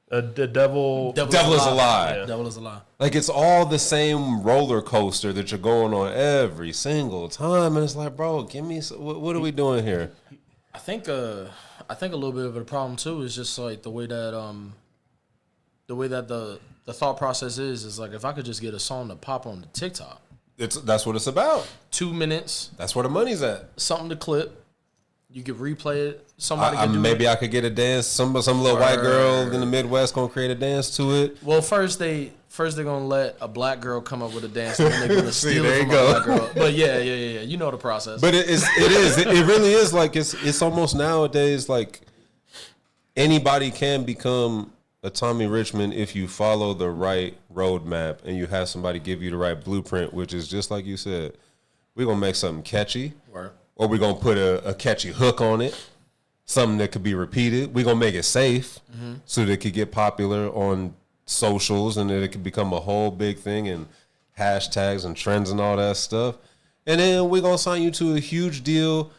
The Devil is a Lie. Yeah. Devil is a Lie. Like, it's all the same roller coaster that you're going on every single time. And it's like, bro, give me what are we doing here? I think a little bit of the problem too is just like the way that the thought process is like, if I could just get a song to pop on the TikTok. That's what it's about. 2 minutes. That's where the money's at. Something to clip. You could replay it. Somebody could do maybe it. I could get a dance. Some little white girl in the Midwest gonna create a dance to it. Well, first they're gonna let a black girl come up with a dance, and then they're gonna steal there it from you go. a black girl. But yeah, you know the process. But it really is like it's almost nowadays like anybody can become a Tommy Richmond if you follow the right roadmap and you have somebody give you the right blueprint, which is just like you said. We're gonna make something catchy. Right. Or we're going to put a catchy hook on it, something that could be repeated. We're going to make it safe so that it could get popular on socials and that it could become a whole big thing and hashtags and trends and all that stuff. And then we're going to sign you to a huge deal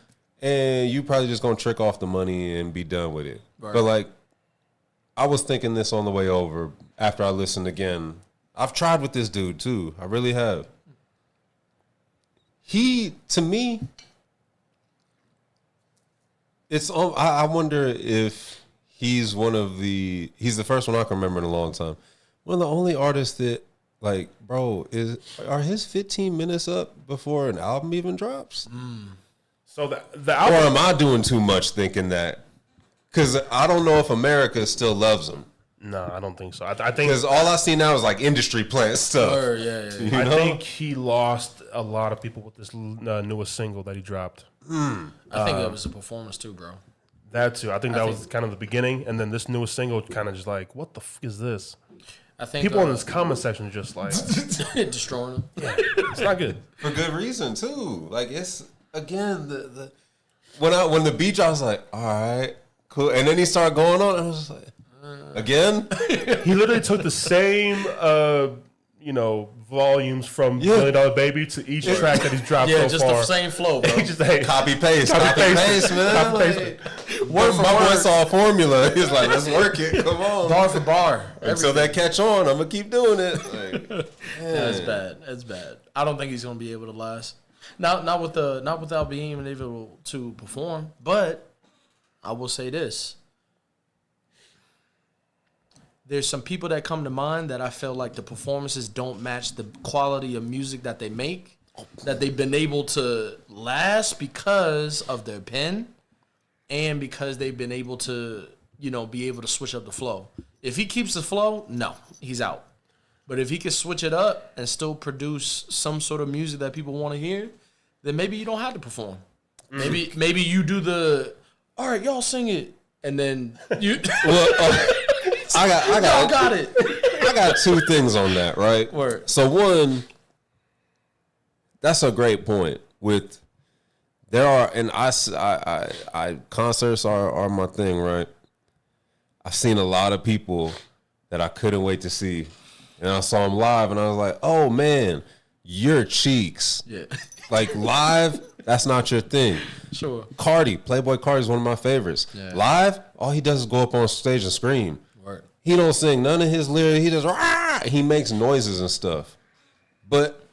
and you probably just going to trick off the money and be done with it. Right. But, like, I was thinking this on the way over after I listened again. I've tried with this dude, too. I really have. He, to me... I wonder if he's the first one I can remember in a long time. One of the only artists that, like, bro, are his 15 minutes up before an album even drops? So the album, or am I doing too much thinking that? Because I don't know if America still loves him. No, I don't think so. I think because all I see now is like industry plant stuff. Yeah. I think he lost a lot of people with this newest single that he dropped. I think that was a performance too, bro. That too. I think that was kind of the beginning, and then this newest single kind of just like, what the f is this? I think people in this comment section just like destroying them. Yeah, it's not good for good reason too. Like it's again the when the beat dropped, I was like, all right, cool, and then he started going on, and I was just like, again. He literally took the same volumes from $1 Million Baby to each track that he's dropped so far. Yeah, just the same flow, bro. Just, copy paste, man. Copy paste. Word for word. Saw a formula. He's like, let's work it. Come on. Bar for bar. Until they catch on, I'm going to keep doing it. Like, that's bad. That's bad. I don't think he's going to be able to last. Not without being able to perform. But I will say this. There's some people that come to mind that I feel like the performances don't match the quality of music that they make, that they've been able to last because of their pen and because they've been able to, be able to switch up the flow. If he keeps the flow, no, he's out. But if he can switch it up and still produce some sort of music that people want to hear, then maybe you don't have to perform. Maybe you do all right, y'all sing it, and then you... I got it. I got two things on that, right? Word. So one, that's a great point with There are, and concerts are my thing, right? I've seen a lot of people that I couldn't wait to see, and I saw them live, and I was like, oh man, your cheeks. Yeah. Like live, that's not your thing. Sure. Playboy Cardi is one of my favorites. Yeah. Live, all he does is go up on stage and scream. Right. He don't sing none of his lyrics. He just he makes noises and stuff. But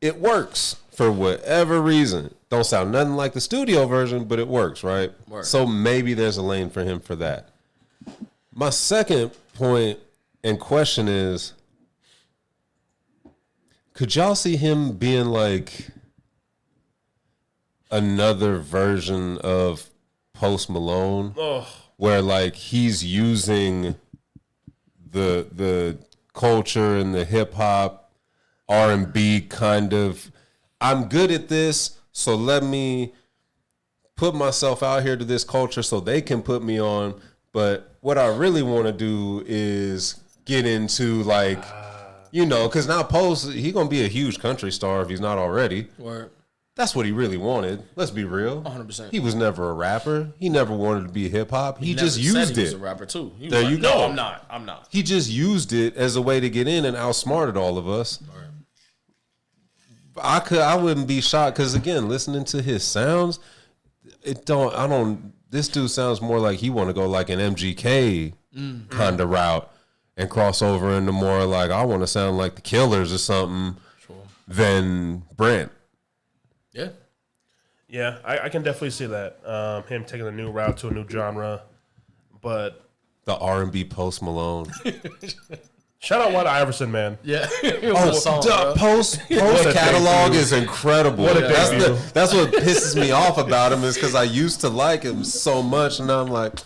it works for whatever reason. Don't sound nothing like the studio version, but it works, right? So maybe there's a lane for him for that. My second point and question is, could y'all see him being like another version of Post Malone, where like he's using the culture and the hip hop R&B kind of, I'm good at this, so let me put myself out here to this culture so they can put me on. But what I really want to do is get into like, because now Post, he gonna be a huge country star if he's not already. Word. That's what he really wanted. Let's be real. 100%. He was never a rapper. He never wanted to be hip hop. He just used he was it. a rapper too. There you go. No, I'm not. He just used it as a way to get in and outsmarted all of us. Right. I wouldn't be shocked because again, listening to his sounds, this dude sounds more like he want to go like an MGK kind of route and cross over into more like I want to sound like the Killers or something than Brent. Yeah. Yeah, I can definitely see that. Him taking a new route to a new genre. But the R&B Post Malone. Shout out White Iverson, man. Yeah. Post catalog is incredible. What a debut. That's what pisses me off about him is because I used to like him so much, and now I'm like,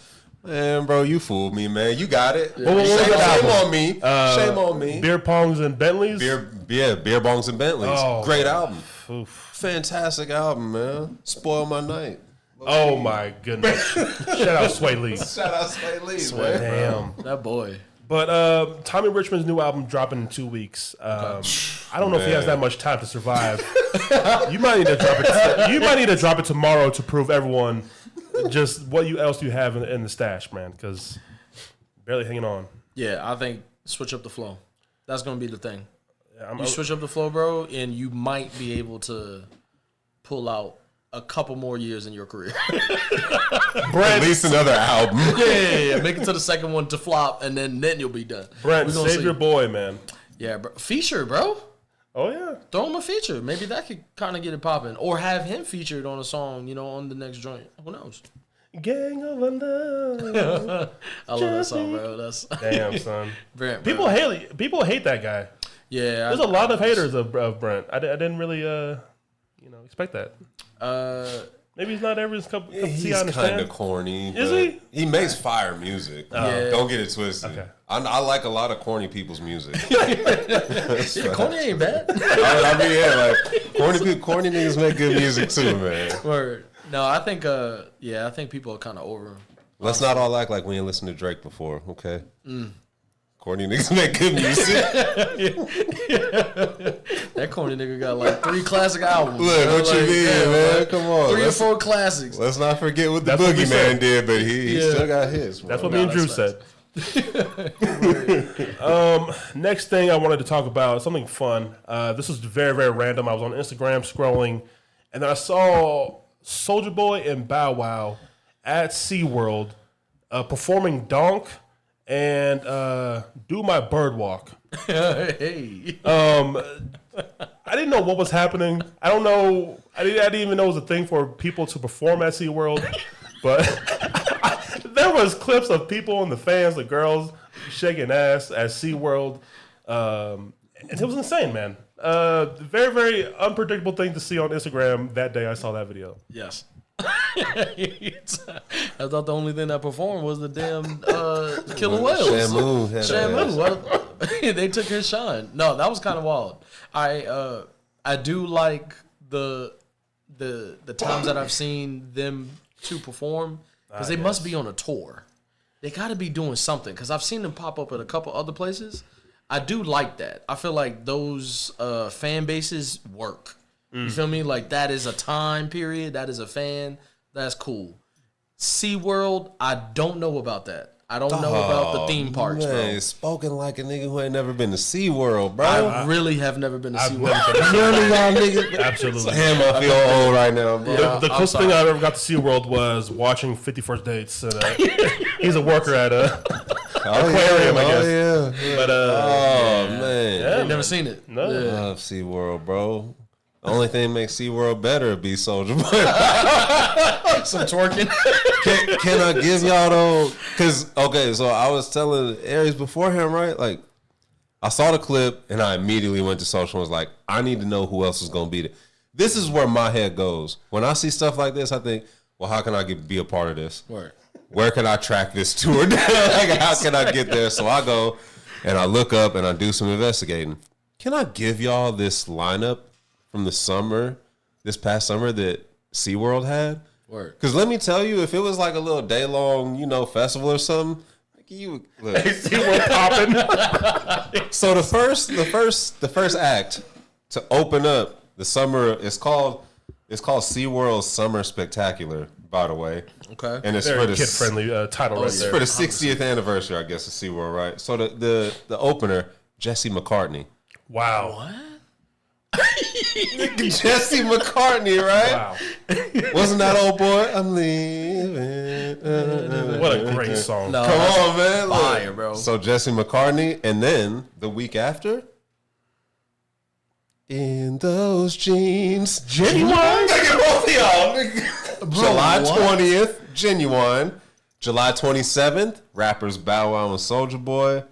man, bro, you fooled me, man. You got it. Yeah. Shame on me. Shame on me. Beer Pongs and Bentleys? Beer Bongs and Bentleys. Oh. Great album. Oof. Fantastic album, man. Spoil my night. Oh, my goodness. Shout out Sway Lee. Shout out Sway Lee, man. Damn. That boy. But Tommy Richmond's new album dropping in 2 weeks. I don't know if he has that much time to survive. You might need to drop it. You might need to drop it tomorrow to prove everyone just what else you have in the stash, man. Because barely hanging on. Yeah, I think switch up the flow. That's gonna be the thing. Yeah, you switch up the flow, bro, and you might be able to pull out a couple more years in your career. At least another album. Yeah. Make it to the second one to flop, and then you'll be done. Brent, save your boy, man. Yeah, bro. Feature, bro. Oh, yeah. Throw him a feature. Maybe that could kind of get it popping. Or have him featured on a song, on the next joint. Who knows? Gang of love. I love that song, bro. That's damn, son. Brent, people hate that guy. Yeah. There's a lot of haters of Brent. I didn't really expect that. Maybe he's not everyone's cup of tea. He's kind of corny. Is he? He makes fire music. Yeah. Don't get it twisted. Okay. I like a lot of corny people's music. Yeah, corny ain't bad. Corny niggas make good music too, man. Word. No, I think I think people are kind of over him. Let's not all act like we ain't listened to Drake before, okay? Corny niggas make good music. That corny nigga got like 3 classic albums. Look, what you mean, man? Like, come on. 3 or 4 classics. Let's not forget what the That's what we Boogeyman said. did, but he still got his. Bro. That's what me and Drew said. Next thing I wanted to talk about, something fun. This was very, very random. I was on Instagram scrolling, and then I saw Soulja Boy and Bow Wow at SeaWorld performing Donk and Do My Bird Walk. Hey. I didn't know what was happening. I don't know. I didn't even know it was a thing for people to perform at SeaWorld. But there was clips of people and the fans, the girls, shaking ass at SeaWorld. And it was insane, man. Very, very unpredictable thing to see on Instagram that day I saw that video. Yes. I thought the only thing that performed was the damn Killer Whales. Shamu. They took his shine. No, that was kind of wild. I do like the times that I've seen them to perform because they must be on a tour. They got to be doing something because I've seen them pop up at a couple other places. I do like that. I feel like those fan bases work. You feel me? Like, that is a time period. That is a fan. That's cool. SeaWorld, I don't know about that. I don't know about the theme parks, bro. Spoken like a nigga who ain't never been to SeaWorld, bro. I really have never been to SeaWorld. None of y'all niggas. Absolutely. Damn, I feel old right now, bro. The closest thing I ever got to SeaWorld was watching 51st Dates. And, he's a worker at aquarium, I guess. Yeah. But, Man. yeah, I've never seen it. No. Yeah. I love SeaWorld, bro. The only thing that makes SeaWorld better would be Soulja Boy. Some twerking. Can I give y'all though? Because, okay, so I was telling Aries beforehand, right? Like, I saw the clip and I immediately went to social and was like, I need to know who else is going to be there. This is where my head goes. When I see stuff like this, I think, well, how can I be a part of this? Word. Where can I track this tour down? Like, how can I get there? So I go and I look up and I do some investigating. Can I give y'all this lineup from the summer, this past summer that SeaWorld had? Word. Because let me tell you, if it was like a little day-long, festival or something, like you look. SeaWorld popping. So the first act to open up the summer, it's called SeaWorld Summer Spectacular, by the way. Okay. And it's Very for the kid-friendly title right it's there. for the 60th anniversary, I guess, of SeaWorld, right? So the opener, Jesse McCartney. Wow. What? Jesse McCartney, right? Wow. Wasn't that old boy? I'm leaving. What a great song. No, Come that's on, man. Look. fire, bro. So Jesse McCartney, and then the week after, in those jeans. Genuine? Look at both of y'all. July what? 20th, Genuine. July 27th, rappers Bow Wow and Soulja Boy.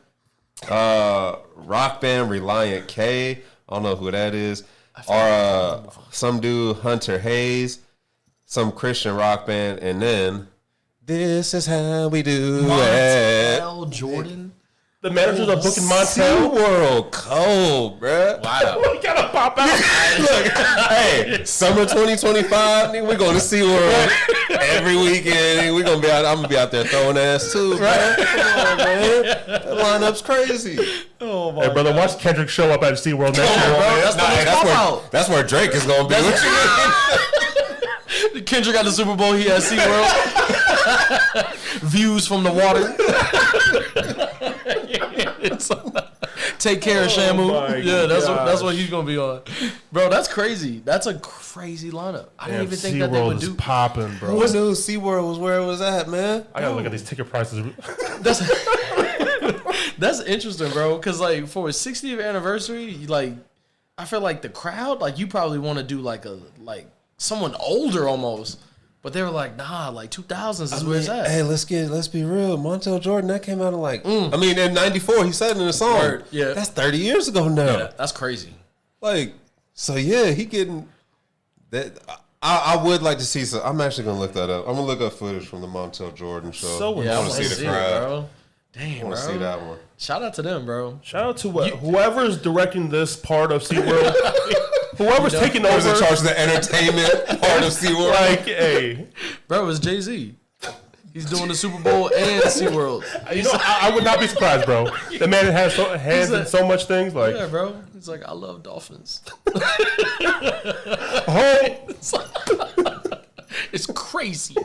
Rock band Reliant K. I don't know who that is. Or some dude, Hunter Hayes. Some Christian rock band. And then, this is how we do it. Montel Jordan. The managers are booking Montel. SeaWorld cold, bruh. Wow. You gotta pop out. Look, hey, summer 2025, nigga, we're going to SeaWorld every weekend. Nigga, I'm gonna be out there throwing ass too, right? Come on, man. That lineup's crazy. Oh my Hey, brother, watch Kendrick show up at SeaWorld next year. That's where Drake is gonna be. Kendrick got the Super Bowl. He has SeaWorld. Views from the water. Take care of Shamu. my Yeah, that's gosh. what he's gonna be on. Bro, that's crazy. That's a crazy lineup. I didn't even think that they would SeaWorld is do. popping, bro. Who knew SeaWorld was where it was at, man? I gotta look at these ticket prices. That's that's interesting, bro. Cause like for his 60th anniversary, like I feel like the crowd, like you probably want to do like someone older almost. But they were like, nah, like 2000s is where it's at. Hey, let's be real. Montel Jordan, that came out in in '94. He said it in the song. Word, yeah. That's 30 years ago now. Yeah, that's crazy. Like, so yeah, he getting that. I would like to see some. I'm actually gonna look that up. I'm gonna look up footage from the Montel Jordan show. So Yeah, I wanna want to see the see it, crowd. bro. Damn, I want bro. to see that one. Shout out to them, bro. Shout out to whoever's directing this part of SeaWorld. Whoever's taking Who's over. in charge of the entertainment part of SeaWorld? Like, hey. Bro, it's Jay-Z. He's doing the Super Bowl and SeaWorld. You know, I would not be surprised, bro. The man has hands in so much things. Like, Yeah, bro. He's like, I love dolphins. It's crazy.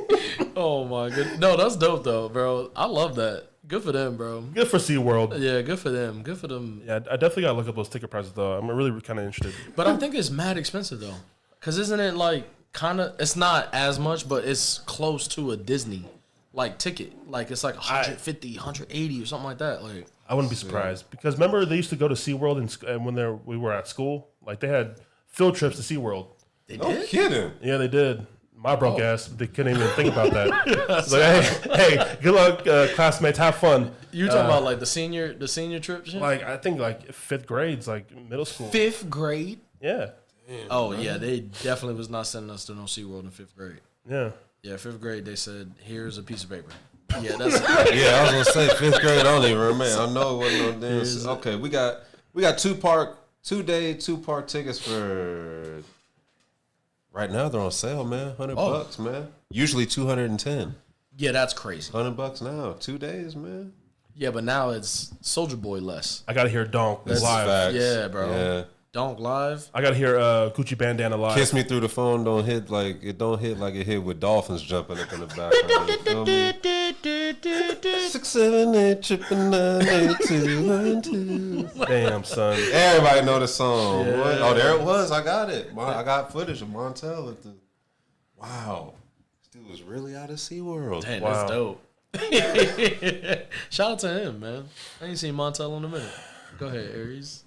Oh, my goodness. No, that's dope, though, bro. I love that. Good for them, bro. good for SeaWorld. Yeah, good for them. Good for them. Yeah, I definitely gotta look up those ticket prices though. I'm really kind of interested. But I think it's mad expensive, though. Because isn't it like kind of, it's not as much, but it's close to a Disney like ticket. Like it's like 150, 180 or something like that. Like I wouldn't be surprised because remember they used to go to SeaWorld and when we were at school, like they had field trips to SeaWorld. they No did? kidding. Yeah, they did. My broke ass, they couldn't even think about that. It's like, hey, good luck, classmates. Have fun. You talking about like the senior trip shit? Like I think like fifth grades, like middle school. 5th grade? Yeah, Oh, yeah, they definitely was not sending us to no SeaWorld in 5th grade. yeah. Yeah, 5th grade, they said, here's a piece of paper. Yeah, that's Yeah, I was gonna say 5th grade. I don't even remember. I know it wasn't no damn. Okay, we got 2-day 2-part tickets for. Right now they're on sale, man. $100, man. Usually 210. yeah, that's crazy. $100 now. 2 days, man. Yeah, but now it's Soulja Boy less. I gotta hear Donk That's live. Facts. Yeah, bro. Yeah. Donk live. I gotta hear Gucci Bandana live. Kiss Me Through the Phone don't hit like it hit with dolphins jumping up in the background. You feel me? 6, 7, 8, 9, 8, 2, 1, 2. Damn, son. Everybody know the song. Yeah. What? Oh, there it was. I got it. I got footage of Montel at the. Wow, this dude was really out of SeaWorld. Damn, Wow. that's dope. Shout out to him, man. I ain't seen Montel in a minute. Go ahead, Aries.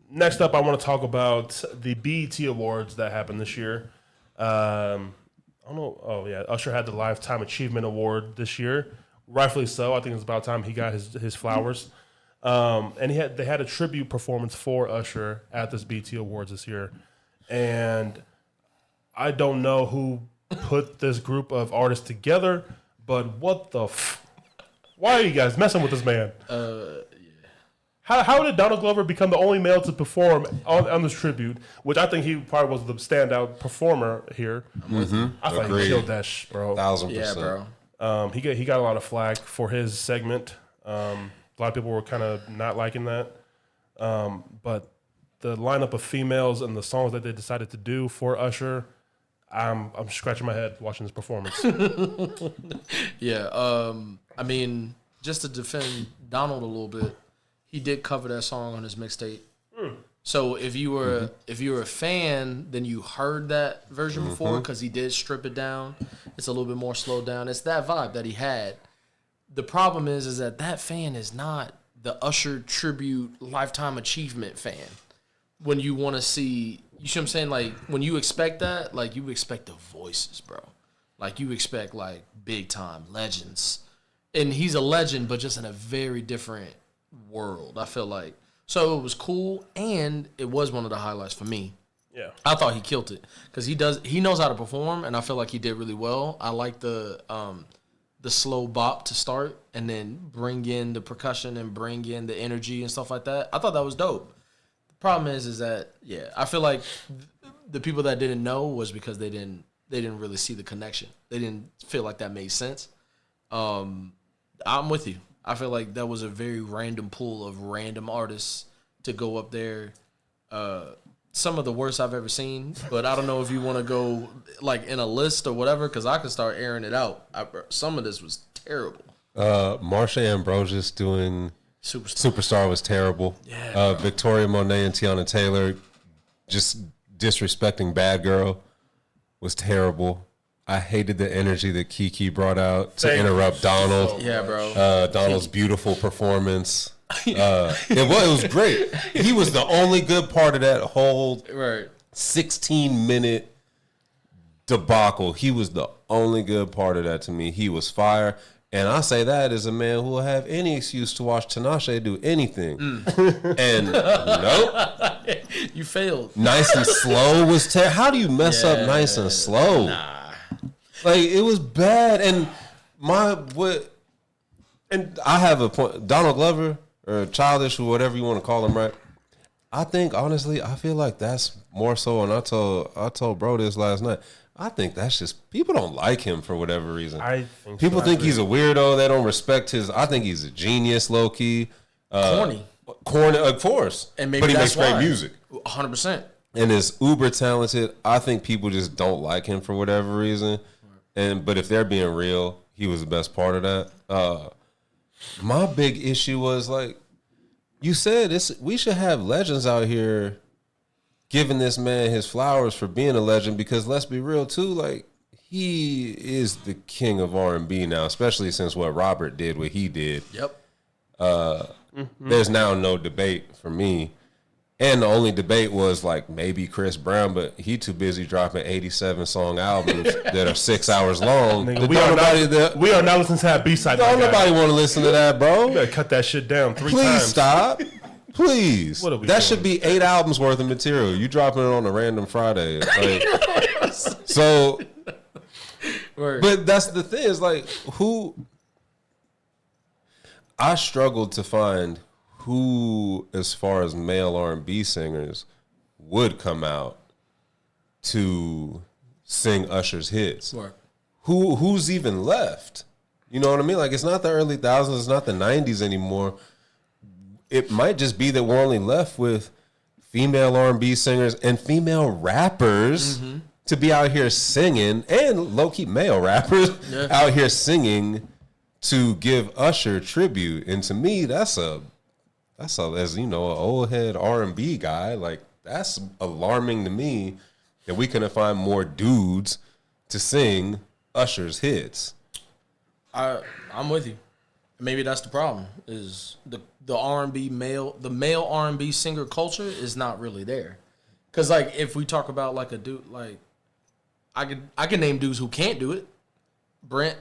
Next up, I want to talk about the BET Awards that happened this year. I don't know. Oh, yeah. Usher had the Lifetime Achievement Award this year. Rightfully so. I think it's about time he got his flowers. And they had a tribute performance for Usher at this BET Awards this year. And I don't know who put this group of artists together, but what the why are you guys messing with this man? How did Donald Glover become the only male to perform on this tribute, which I think he probably was the standout performer here. I thought he killed that bro. 1,000%. Yeah, bro. He got a lot of flack for his segment. A lot of people were kind of not liking that. But the lineup of females and the songs that they decided to do for Usher, I'm scratching my head watching this performance. Yeah. I mean, just to defend Donald a little bit, he did cover that song on his mixtape. So if you were a fan, then you heard that version before because he did strip it down. It's a little bit more slowed down. It's that vibe that he had. The problem is that fan is not the Usher tribute Lifetime Achievement fan. When you want to see, you see what I'm saying? Like when you expect that, like you expect the voices, bro. Like you expect like big time legends, and he's a legend, but just in a very different world. I feel like. So it was cool, and it was one of the highlights for me. Yeah, I thought he killed it because he knows how to perform, and I feel like he did really well. I like the slow bop to start, and then bring in the percussion and bring in the energy and stuff like that. I thought that was dope. The problem is that I feel like the people that didn't know was because they didn't really see the connection. They didn't feel like that made sense. I'm with you. I feel like that was a very random pool of random artists to go up there. Some of the worst I've ever seen, but I don't know if you want to go like in a list or whatever, because I could start airing it out. Some of this was terrible. Marsha Ambrosius doing Superstar was terrible. Yeah, Victoria Monet and Tiana Taylor just disrespecting Bad Girl was terrible. I hated the energy that Kiki brought out to interrupt Donald. Yeah, bro. Donald's beautiful performance. It was great. He was the only good part of that whole 16-minute debacle. He was the only good part of that to me. He was fire. And I say that as a man who will have any excuse to watch Tinashe do anything. And nope. You failed. Nice and Slow was terrible. How do you mess up Nice and Slow? Nah. Like, it was bad. And and I have a point. Donald Glover, or Childish, or whatever you want to call him, right? I think, honestly, I feel like that's more so, and I told bro this last night, I think that's just, people don't like him for whatever reason. People think he's a weirdo. They don't respect I think he's a genius, low-key. Corny, of course. And maybe but he that's makes great why. music. 100%. And is uber talented. I think people just don't like him for whatever reason. But if they're being real, he was the best part of that. My big issue was, like, you said we should have legends out here giving this man his flowers for being a legend, because let's be real too, like, he is the king of R&B now, especially since what Robert did, what he did. Yep. There's now no debate for me. And the only debate was, like, maybe Chris Brown, but he too busy dropping 87-song albums that are 6 hours long. Nigga, we are not listening to that B-side. Don't nobody want to listen to that, bro. You gotta cut that shit down 3 times. Please stop. Please. What are we that doing? should be 8 albums worth of material. You dropping it on a random Friday. Like, so, but that's the thing, is like, I struggled to find who, as far as male R&B singers, would come out to sing Usher's hits. Right. Who's even left? You know what I mean? Like, it's not the early 2000s, it's not the 90s anymore. It might just be that we're only left with female R&B singers and female rappers to be out here singing, and low-key male rappers out here singing to give Usher tribute. And to me, that's as you know, an old head R&B guy, like that's alarming to me that we couldn't find more dudes to sing Usher's hits. I'm with you. Maybe that's the problem. Is the R&B male R&B singer culture is not really there. Cause like if we talk about like a dude, like I can name dudes who can't do it. Brent,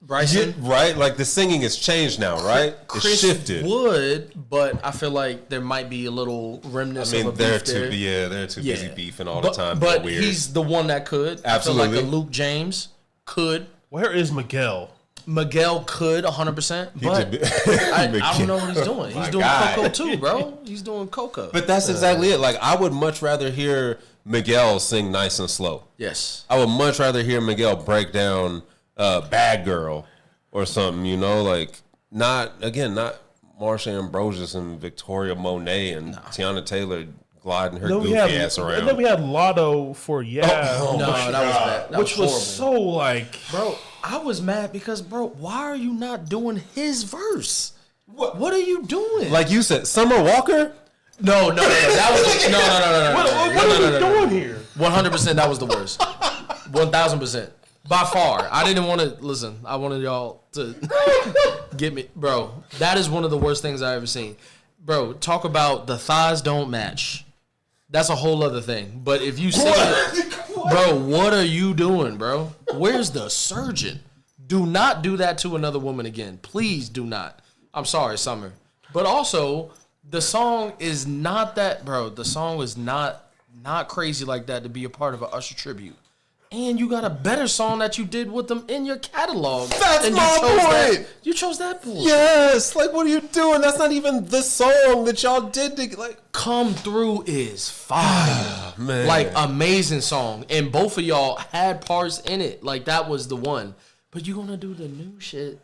Bryson, right? Like the singing has changed now, right? Chris it's shifted. Would, but I feel like there might be a little remnants. I mean, of a they're beef there. They're too busy beefing all the time. But weird. He's the one that could. Absolutely. I feel like a Luke James could. Where is Miguel? Miguel could 100%, but I don't know what he's doing. He's doing Coco too, bro. He's doing Coco. But that's exactly it. Like I would much rather hear Miguel sing Nice and Slow. Yes. I would much rather hear Miguel break down Bad Girl or something, you know, like not Marsha Ambrosius and Victoria Monet and Tiana Taylor gliding her goofy ass around. And then we had Lotto for No, that was bad. Which was so like, bro, I was mad because, bro, why are you not doing his verse? What are you doing? Like you said, Summer Walker? No, that was no. What are we doing here? 100%, that was the worst. 1,000%. By far. I didn't want to listen. I wanted y'all to get me, bro. That is one of the worst things I ever seen. Bro, talk about the thighs don't match. That's a whole other thing. But if you say it, bro, what are you doing, bro? Where's the surgeon? Do not do that to another woman again. Please do not. I'm sorry, Summer. But also, the song is not that, bro. The song was not crazy like that to be a part of an Usher tribute. And you got a better song that you did with them in your catalog. That's and my point. You chose that bullshit. Yes. Like, what are you doing? That's not even the song that y'all did to, like. Come Through is fire. Man. Like, amazing song. And both of y'all had parts in it. Like, that was the one. But you gonna do the new shit.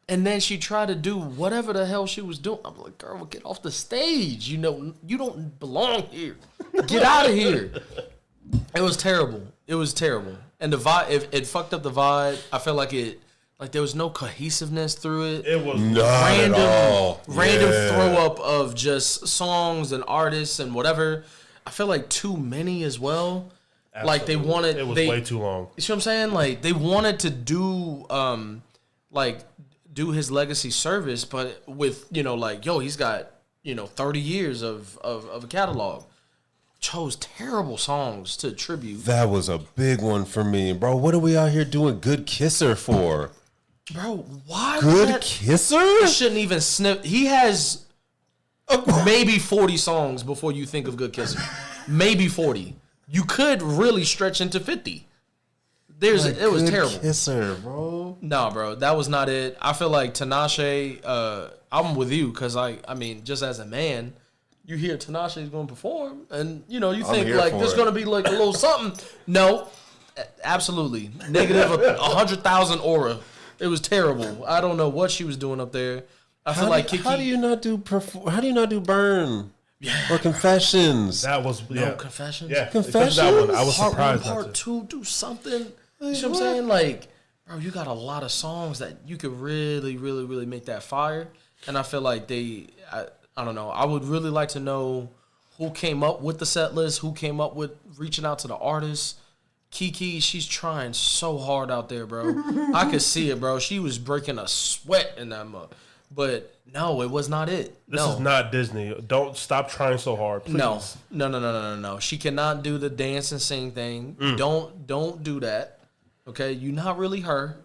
And then she tried to do whatever the hell she was doing. I'm like, girl, get off the stage. You know, you don't belong here. Get out of here. It was terrible. It was terrible. And the vibe, it fucked up the vibe. I felt like there was no cohesiveness through it. It was random throw up of just songs and artists and whatever. I feel like too many as well. Absolutely. Like they wanted, it was way too long. You see what I'm saying? Like they wanted to do, do his legacy service, but with he's got 30 years of a catalog. Chose terrible songs to tribute. That was a big one for me, bro. What are we out here doing Good Kisser for? Bro, why Good Kisser? Shouldn't even sniff. He has maybe 40 songs before you think of Good Kisser. Maybe 40. You could really stretch into 50. It was terrible. Kisser, bro. No, bro, that was not it. I feel like Tinashe, I'm with you because I mean, just as a man, you hear Tinashe is going to perform, and you think like there's going to be like a little something. No, absolutely negative 100,000 aura. It was terrible. I don't know what she was doing up there. I feel like Kiki. How do you not do Burn? Yeah. Or Confessions? That was no Confessions. Yeah, Confessions. That one. I was surprised. Part 2, do something. You know what I'm saying? Like, bro, you got a lot of songs that you could really, really, really make that fire. And I feel like I don't know. I would really like to know who came up with the set list, who came up with reaching out to the artists. Kiki, she's trying so hard out there, bro. I could see it, bro. She was breaking a sweat in that mug. But no, it was not it. This is not Disney. Don't stop trying so hard, please. No. She cannot do the dance and sing thing. Don't do that. Okay? You're not really her.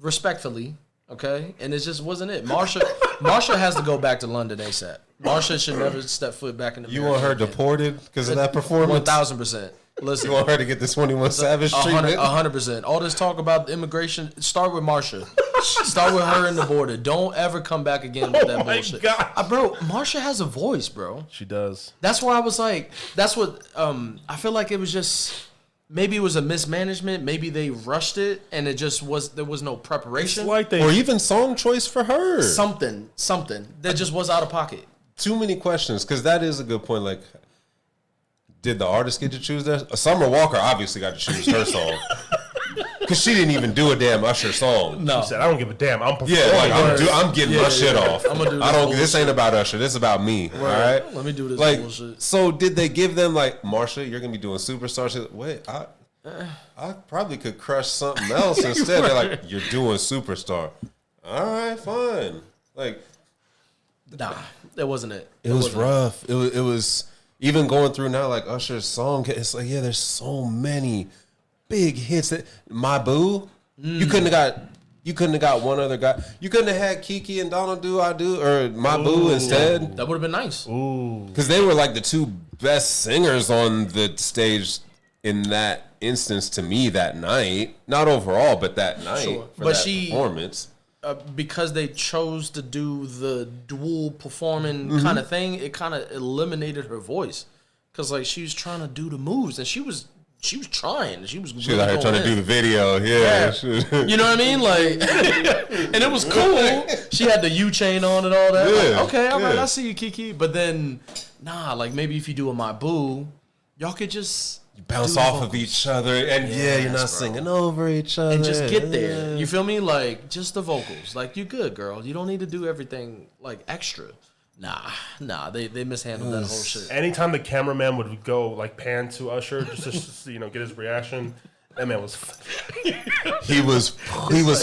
Respectfully. Okay? And it just wasn't it. Marsha has to go back to London ASAP. Marsha should never step foot back in the You want her deported because of that performance? 1,000%. Listen, you want her to get the 21 Savage treatment? 100%. All this talk about immigration, start with Marsha. Start with her in the border. Don't ever come back again with that bullshit. God. Bro, Marsha has a voice, bro. She does. That's why I was like, that's what, I feel like it was just, maybe it was a mismanagement. Maybe they rushed it and there was no preparation. It's like or even song choice for her. Something that just was out of pocket. too many questions because that is a good point. Like, did the artist get to choose their? Summer Walker obviously got to choose her song because she didn't even do a damn Usher song. No, she said, "I don't give a damn. I'm performing." Yeah, like I'm getting my shit off. I'm gonna do I don't. bullshit. This ain't about Usher. This is about me. All right. Let me do this Like, bullshit. so did they give them like Marsha? You're gonna be doing Superstar shit. Wait, I probably could crush something else instead. They're like, you're doing Superstar. All right, fine. Like, Nah, that wasn't it. it was rough. It was even going through now like Usher's song. It's like, yeah, there's so many big hits. That My Boo. You couldn't have got one other guy. You couldn't have had Kiki and Donald Do I Do or My Boo instead. That would have been nice. Because they were like the two best singers on the stage in that instance to me that night. Not overall, but that night. Sure. For But that she- performance. Because they chose to do the dual performing kind of thing, it kind of eliminated her voice. Because like she was trying to do the moves, and she was trying. She was She was out here trying to do the video. Yeah. Yeah. You know what I mean? Like, and it was cool. She had the U chain on and all that. Yeah, Like, okay, all right, yeah. I see you, Kiki. But then, nah, like maybe if you do a My Boo, y'all could just Bounce do off vocals of each other. And yeah, you're Yes, not bro. singing over each other. and just get there. You feel me? Like just the vocals. Like you good, girl. You don't need to do everything like extra. Nah. They mishandled that whole shit. Anytime the cameraman would go like pan to Usher just to get his reaction, that man was. He was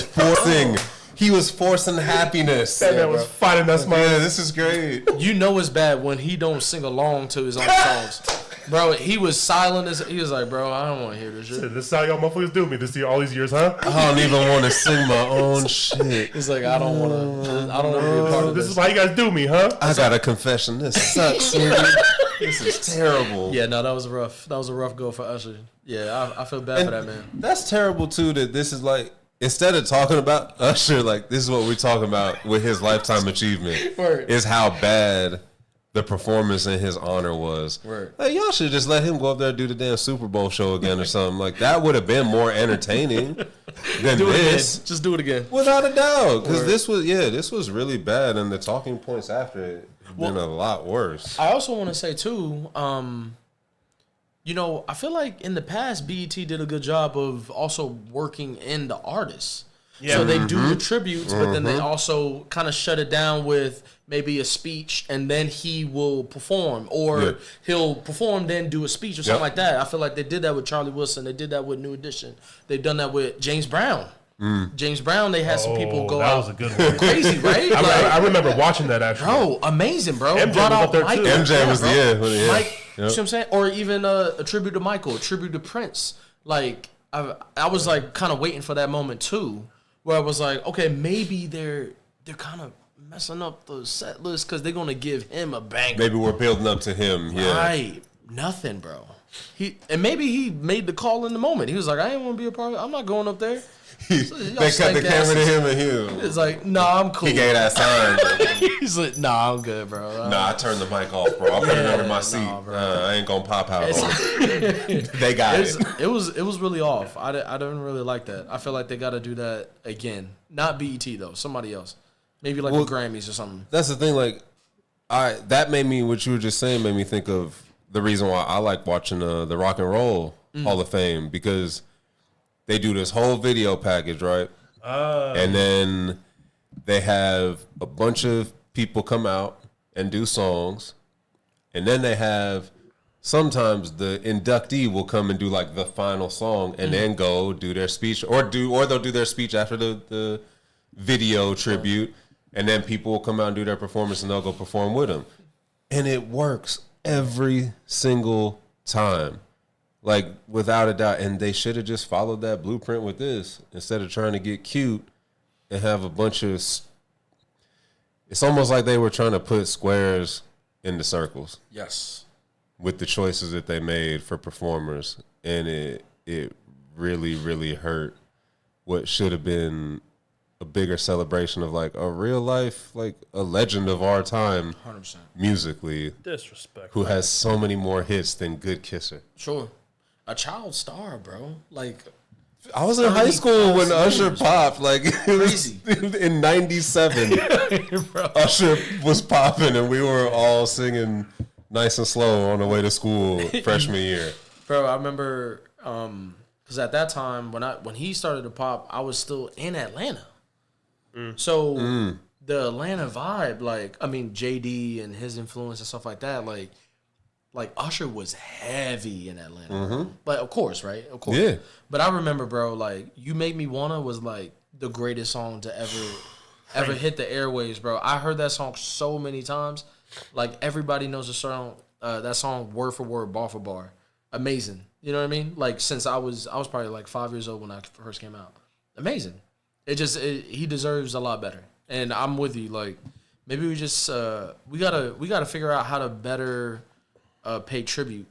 forcing. He was forcing happiness. That man was fighting that smile. Yeah, this is great. You know it's bad when he don't sing along to his own songs. Bro, he was silent as he was like, bro, I don't want to hear this shit. This is how y'all motherfuckers do me this year, all these years, huh? I don't even want to sing my own shit. He's like, I don't want to be a part of This this. is why you guys do me, huh? I got a confession. This sucks. This is terrible. Yeah, no, that was rough. That was a rough go for Usher. Yeah, I feel bad for that man. That's terrible too. That this is like, instead of talking about Usher, like this is what we're talking about with his lifetime achievement. Word. Is how bad the performance in his honor was. Word. Like, y'all should just let him go up there and do the damn Super Bowl show again or something. Like that would have been more entertaining than Do it this. again. Just do it again. Without a doubt, because Word. this was really bad, and the talking points after it have been a lot worse. I also want to say too, you know, I feel like in the past BET did a good job of also working in the artists. Yeah. So they do the tributes, but then they also kind of shut it down with maybe a speech, and then he will perform, or Yeah. he'll perform then do a speech or something Yep. like that. I feel like they did that with Charlie Wilson. They did that with New Edition. They've done that with James Brown. James Brown, they had some people go that out was a good one. crazy, right? I remember watching that actually. Bro, amazing, bro. MJ Brought was out up there, Michael. too. MJ was bro. yeah. Mike, Yep. you see what I'm saying? Or even a tribute to Michael, a tribute to Prince. Like, I was like kind of waiting for that moment too, where I was like, okay, maybe they're kind of messing up the set list because they're gonna give him a banger. Maybe we're building up to him. Yeah. Right? Nothing, bro. Maybe he made the call in the moment. He was like, I ain't want to be a part of it. I'm not going up there. They cut the camera to him and him. It's like, nah, I'm cool. He gave that sign. He's like, nah, I'm good, bro. Nah, I turned the mic off, bro. I put it under my seat. nah, bro. I ain't gonna pop out on it. They got it. It was really off. I didn't really like that. I feel like they got to do that again. Not BET though. Somebody else. Maybe like the Grammys or something. That's the thing. Like, that made me. What you were just saying made me think of the reason why I like watching the Rock and Roll Hall of Fame, because they do this whole video package, right? And then they have a bunch of people come out and do songs, and then they have sometimes the inductee will come and do like the final song, and then go do their speech, or they'll do their speech after the video tribute, and then people will come out and do their performance, and they'll go perform with them, and it works every single time. Like, without a doubt. And they should have just followed that blueprint with this instead of trying to get cute and have a bunch of... It's almost like they were trying to put squares into circles. Yes. With the choices that they made for performers. And it really, really hurt what should have been a bigger celebration of, like, a real life, like, a legend of our time. 100%. Disrespect. Musically. Who has so many more hits than Good Kisser. Sure. A child star, bro. Like, I was in high school when Usher popped. Like, it was in '97. Usher was popping, and we were all singing "Nice and Slow" on the way to school freshman year. Bro, I remember because at that time when he started to pop, I was still in Atlanta. So the Atlanta vibe, like, I mean, JD and his influence and stuff like that, like Usher was heavy in Atlanta. But of course, right? Of course. Yeah. But I remember, bro, like, You Make Me Wanna was like the greatest song to ever hit the airwaves, bro. I heard that song so many times. Like, everybody knows the song, that song word for word, bar for bar. Amazing. You know what I mean? Like, since I was probably like 5 years old when I first came out. Amazing. He deserves a lot better. And I'm with you. Like, maybe we just we gotta figure out how to better pay tribute.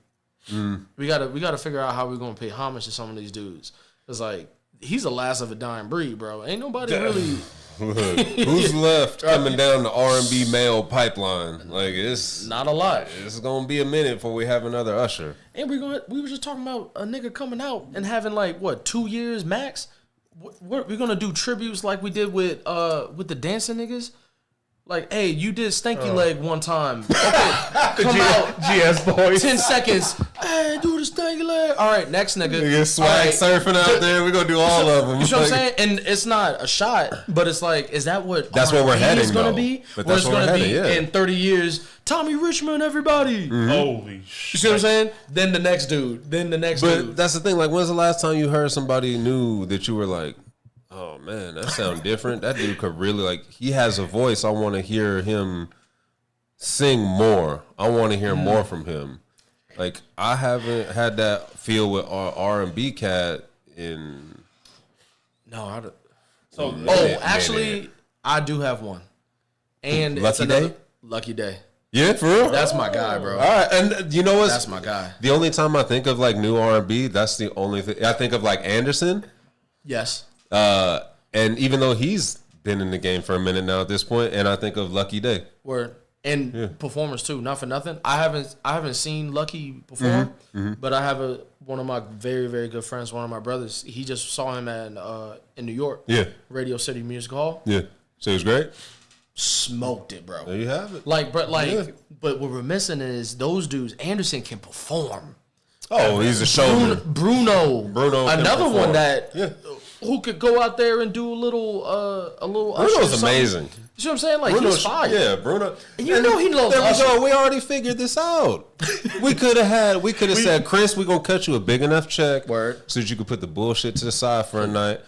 We gotta figure out how we're gonna pay homage to some of these dudes. It's like, he's the last of a dying breed, bro. Ain't nobody really. Who's left coming down the R&B male pipeline? Like, it's Not a lot. It's gonna be a minute before we have another Usher. And we were just talking about a nigga coming out and having like what 2 years max. We're gonna do tributes like we did with the dancing niggas. Like, hey, you did Stanky Leg one time. Okay, come out. GS boys. 10 seconds. Hey, do the Stanky Leg. All right, next nigga. Nigga swag surfing out there. We're gonna do all of them. You know what I'm saying? And it's not a shot, but it's like, is that what That's where we're heading, is gonna though. be? But Where that's it's where gonna we're be heading, yeah. in 30 years? Tommy Richmond, everybody. Holy You shit. see what I'm saying? Then the next dude. Then the next But dude. that's the thing. Like, when's the last time you heard somebody new that you were like, oh man, that sounds different? That dude could really, like, he has a voice. I want to hear him sing more. I want to hear more from him. Like, I haven't had that feel with our R&B cat in. No, I don't. So, Actually, I do have one. And Lucky it's another Day? Lucky Day. Yeah, for real. That's my guy, bro. All right, and you know what? That's my guy. The only time I think of like new R&B, that's the only thing I think of. Like Anderson. Yes. And even though he's been in the game for a minute now at this point, and I think of Lucky Day. Word. And performers too. Not for nothing. I haven't seen Lucky perform, but I have one of my very, very good friends, one of my brothers. He just saw him in New York. Yeah. Radio City Music Hall. Yeah. So it was great. Smoked it, bro. There you have it. Like, but what we're missing is those dudes. Anderson can perform. Oh, he's a showman. Bruno, can another perform. one that who could go out there and do a little Bruno's Usher something. amazing. You see what I'm saying? Like, he's fire. Yeah, Bruno. You know he loves There we Usher. go. We already figured this out. We could have said, Chris, we're gonna cut you a big enough check so that you could put the bullshit to the side for a night.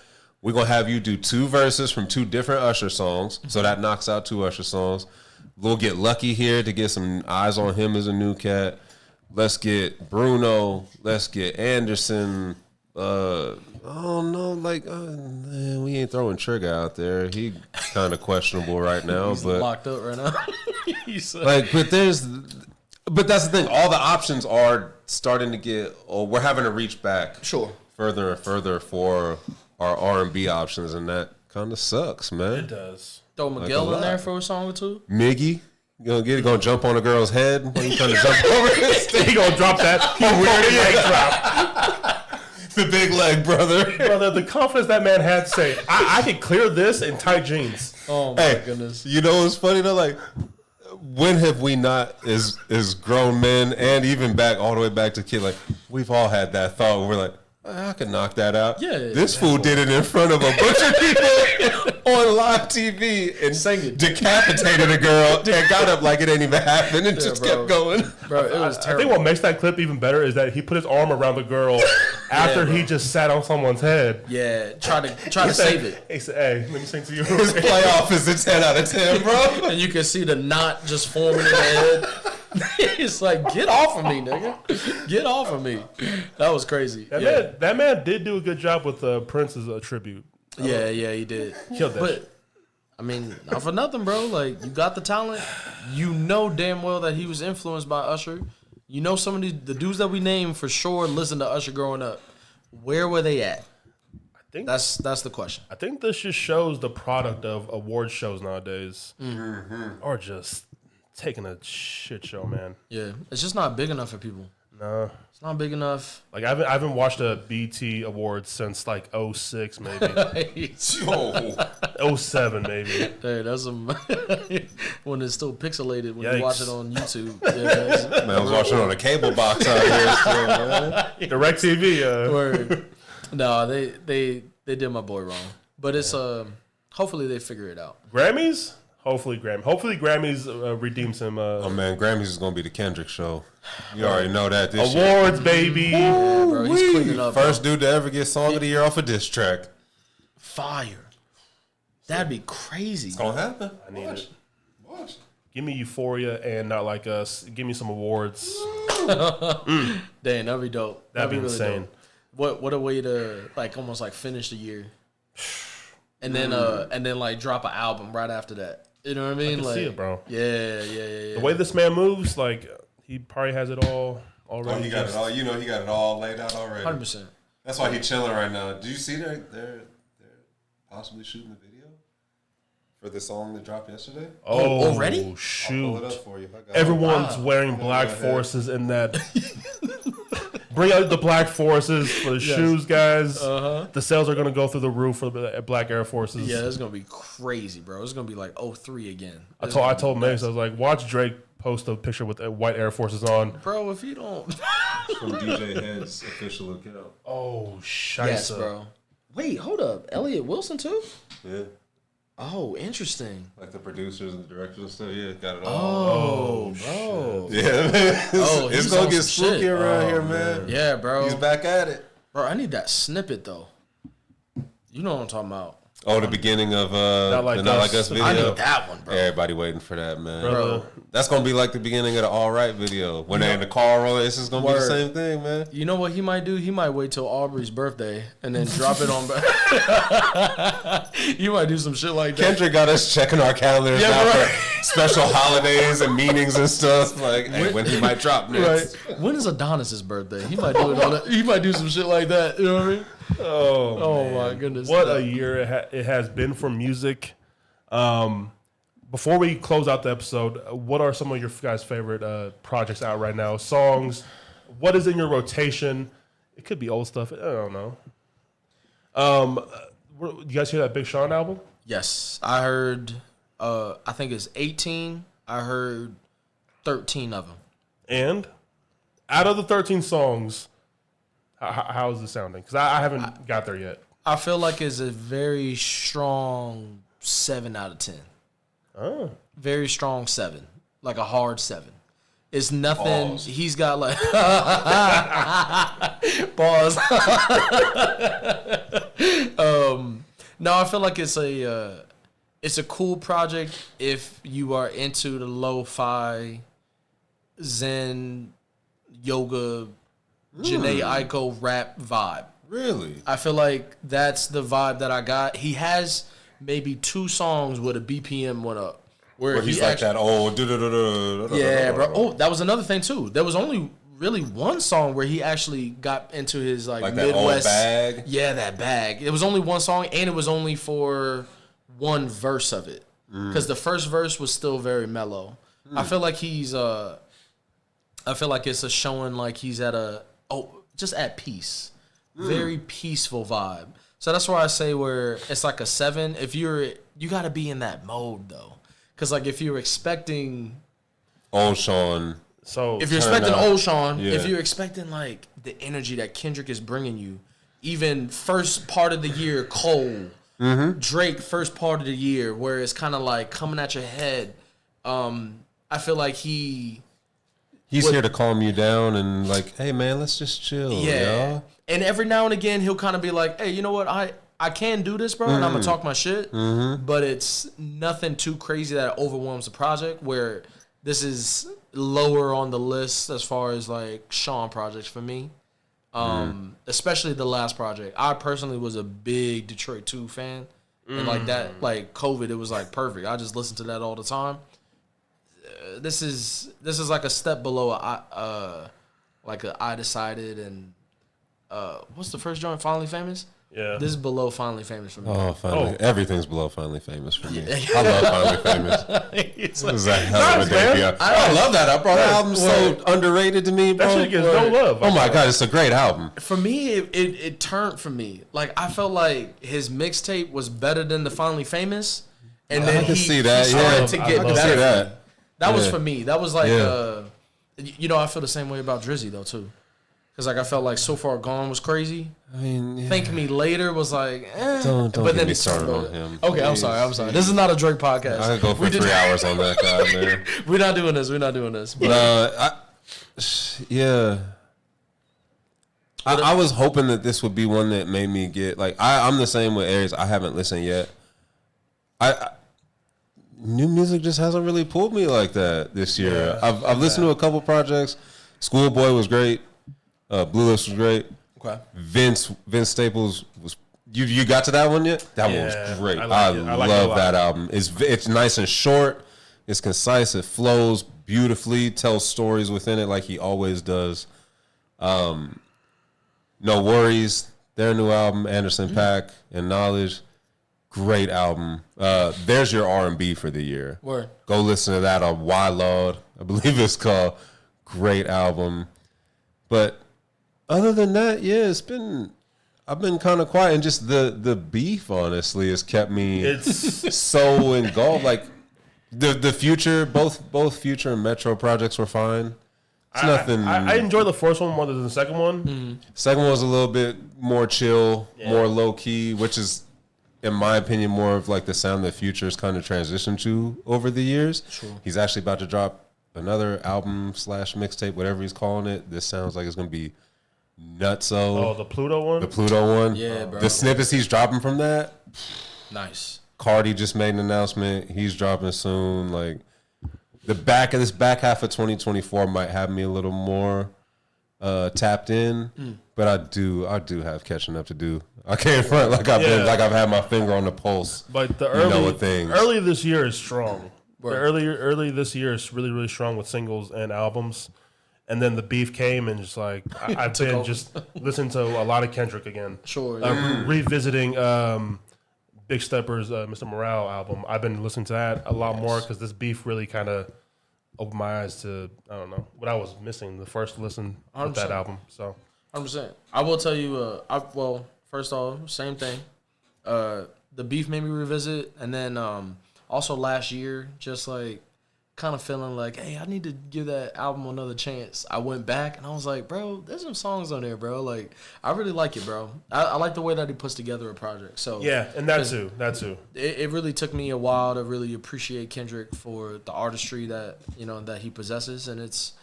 We're gonna have you do 2 verses from 2 different Usher songs, so that knocks out 2 Usher songs. We'll get Lucky here to get some eyes on him as a new cat. Let's get Bruno. Let's get Anderson. I don't know, man, we ain't throwing Trigger out there. He kind of questionable right now, He's but locked up right now. but that's the thing. All the options are starting to get. Or we're having to reach back, further and further for our R&B options, and that kind of sucks, man. It does. Throw Miguel in there for a song or two. Miggy. Gonna jump on a girl's head when you trying to jump over it. He gonna drop that weird leg drop. The big leg, brother. Brother, the confidence that man had to say, I could clear this in tight jeans. Oh my goodness! You know what's funny though? Like, when have we not, as grown men, and even back all the way back to kid, like, we've all had that thought where we're like, I could knock that out. Yeah, this fool did it in front of a bunch of people on live TV and decapitated a girl and got up like it ain't even happened and just kept going. Bro, it was I terrible. think what makes that clip even better is that he put his arm around the girl after he just sat on someone's head. Yeah, try to save it. He said, "Hey, let me sing to you." His playoff is a 10 out of 10, bro. And you can see the knot just forming in the head. It's like, get off of me, nigga. Get off of me. That was crazy. That man did do a good job with Prince's tribute. Yeah, he did. Killed that shit. I mean, not for nothing, bro. Like, you got the talent. You know damn well that he was influenced by Usher. You know some of the dudes that we named for sure listened to Usher growing up. Where were they at? I think That's the question. I think this just shows the product of award shows nowadays, or just taking a shit show, man. Yeah, it's just not big enough for people. No. It's not big enough. Like I haven't watched a BT Awards since like 06 maybe. Yo. 07 maybe. Hey, that's some when it's still pixelated when Yikes. you watch it on YouTube. Yeah, Man, I was watching on a cable box out here still, man. Direct TV. Word. No, they did my boy wrong. But it's hopefully they figure it out. Grammys? Hopefully Grammys redeems him. Oh, man, Grammys is going to be the Kendrick show. You already know that this Awards, baby. Yeah, bro, he's cleaning up. First dude to ever get Song of the Year off a diss track. Fire. That'd be crazy. It's going to happen. I need it. Watch. Give me Euphoria and Not Like Us. Give me some awards. Dang, that'd be dope. That'd be really insane. dope. What a way to like almost like finish the year. And then like drop an album right after that. You know what I mean? I can like, see it, bro. Yeah. The way this man moves, like he probably has it all already. Oh, he got it all. You know, he got it all laid out already. 100%. That's why he's chilling right now. Do you see they're possibly shooting the video for the song that dropped yesterday? Oh, already? I'll shoot! pull it up for you. I got Everyone's wearing black forces in that. Bring out the black forces for the shoes, guys. The sales are going to go through the roof for the black Air Forces. Yeah, it's gonna be crazy, bro. It's gonna be like 03 again. I told Mace, I was like, watch Drake post a picture with white Air Forces on. Bro, if you don't from DJ Head's official account. Oh, shit. Yes, bro. Wait, hold up. Elliot Wilson too? Yeah. Oh, interesting. Like the producers and the directors and stuff. Yeah, got it all. Oh, bro. Yeah, man. Oh, It's he's going on to get some spooky shit. around here, man. Yeah, bro. He's back at it. Bro, I need that snippet though. You know what I'm talking about. Oh, the beginning of Not Like the Not Like Us. Us video. I need that one, bro. Everybody waiting for that, man. Brother. That's gonna be like the beginning of the All Right video. When they're in the car rolling, it's just gonna be the Word. same thing, man. You know what he might do? He might wait till Aubrey's birthday and then drop it on. You might do some shit like that. Kendrick got us checking our calendars Yeah, now right. for special holidays and meetings and stuff. Like, hey, when he might drop next. Right. When is Adonis's birthday? He might do it on it. He might do some shit like that. You know what I mean? Oh my goodness! What a year it has been for music. Before we close out the episode, what are some of your guys' favorite projects out right now? Songs. What is in your rotation? It could be old stuff. I don't know. You guys hear that Big Sean album? Yes, I heard. I think it's 18. I heard 13 of them. And out of the 13 songs, how is it sounding? Because I haven't got there yet. I feel like it's a very strong 7 out of 10. Oh. Very strong 7, like a hard 7. It's nothing. Pause. He's got like pause. No, I feel like it's a cool project if you are into the lo-fi, Zen, yoga, Jhené Aiko rap vibe. Really? I feel like that's the vibe that I got. He has maybe 2 songs with a BPM went up. Where he's like that old. Yeah, bro. Oh, that was another thing too. There was only really one song where he actually got into his like that Midwest old bag. Yeah, that bag. It was only one song, and it was only for one verse of it because the first verse was still very mellow. I feel like he's. I feel like it's a showing like he's just at peace, very peaceful vibe. So that's why I say where it's like a 7. If you got to be in that mode though. Because, like, if you're expecting... Old Sean. So if you're expecting old Sean, Yeah. if you're expecting, like, the energy that Kendrick is bringing you, even first part of the year, Cole, Drake, first part of the year, where it's kind of, like, coming at your head, I feel like He's here to calm you down and, like, hey, man, let's just chill, y'all. And every now and again, he'll kind of be like, hey, you know what, I can do this, bro, and I'm going to talk my shit, but it's nothing too crazy that overwhelms the project, where this is lower on the list as far as, like, Sean projects for me, especially the last project. I personally was a big Detroit 2 fan, and, like, that, like, COVID, it was, like, perfect. I just listened to that all the time. This is like a step below, like, I Decided, and what's the first joint, Finally Famous? Yeah. This is below Finally Famous for me. Oh, finally, everything's below Finally Famous for me. I love Finally Famous. This is a hell of a debut. I love that album, bro. That album's so underrated to me, bro. That shit gets no love. Oh my god, it's a great album. For me, it turned for me. Like I felt like his mixtape was better than the Finally Famous, and then I can see that. He started to I get can better. see that. That was for me. That was like, I feel the same way about Drizzy though too. Because like I felt like So Far Gone was crazy. I mean, Thank Me Later was like, Don't but get then me started on him. Okay, I'm sorry. This is not a Drake podcast. I could go for 3 hours on that guy, man. We're not doing this. But Yeah. I was hoping that this would be one that made me get like I'm the same with Aries. I haven't listened yet. New music just hasn't really pulled me like that this year. Yeah, I've listened to a couple projects. Schoolboy was great. Blue Lips was great. okay. Vince Staples was. You got to that one yet? That one was great. I love that album. It's nice and short. It's concise. It flows beautifully. Tells stories within it like he always does. No Worries. Their new album, Anderson .Paak and Knowledge. Great album. There's your R&B for the year. Word. Go listen to that on Why Lord, I believe it's called. Great album. But other than that, yeah, I've been kind of quiet, and just the beef honestly has kept me so engulfed. Like the Future, both Future and Metro projects were fine. It's nothing. I enjoy the first one more than the second one. Mm-hmm. Second one was a little bit more chill, more low key, which is, in my opinion, more of like the sound that Future's kind of transitioned to over the years. True. He's actually about to drop another album / mixtape, whatever he's calling it. This sounds like it's going to be nutso. Oh, the Pluto one? The Pluto one. Yeah, bro. The snippets he's dropping from that. Nice. Cardi just made an announcement. He's dropping soon. Like, back half of 2024 might have me a little more tapped in, but I do have catching up to do. I can't front like I've had my finger on the pulse. But the things. early this year is strong. The early this year is really, really strong with singles and albums. And then the beef came, and just like I've been just listening to a lot of Kendrick again. Sure. Revisiting Big Stepper's Mr. Morale album. I've been listening to that a lot more because this beef really kind of opened my eyes to, I don't know, what I was missing the first listen with that album. So 100%. I will tell you, first off, same thing. The beef made me revisit, and then also last year, just like kind of feeling like, hey, I need to give that album another chance. I went back and I was like, bro, there's some songs on there, bro. Like, I really like it, bro. I like the way that he puts together a project. So yeah, and that too. It really took me a while to really appreciate Kendrick for the artistry that that he possesses, and it's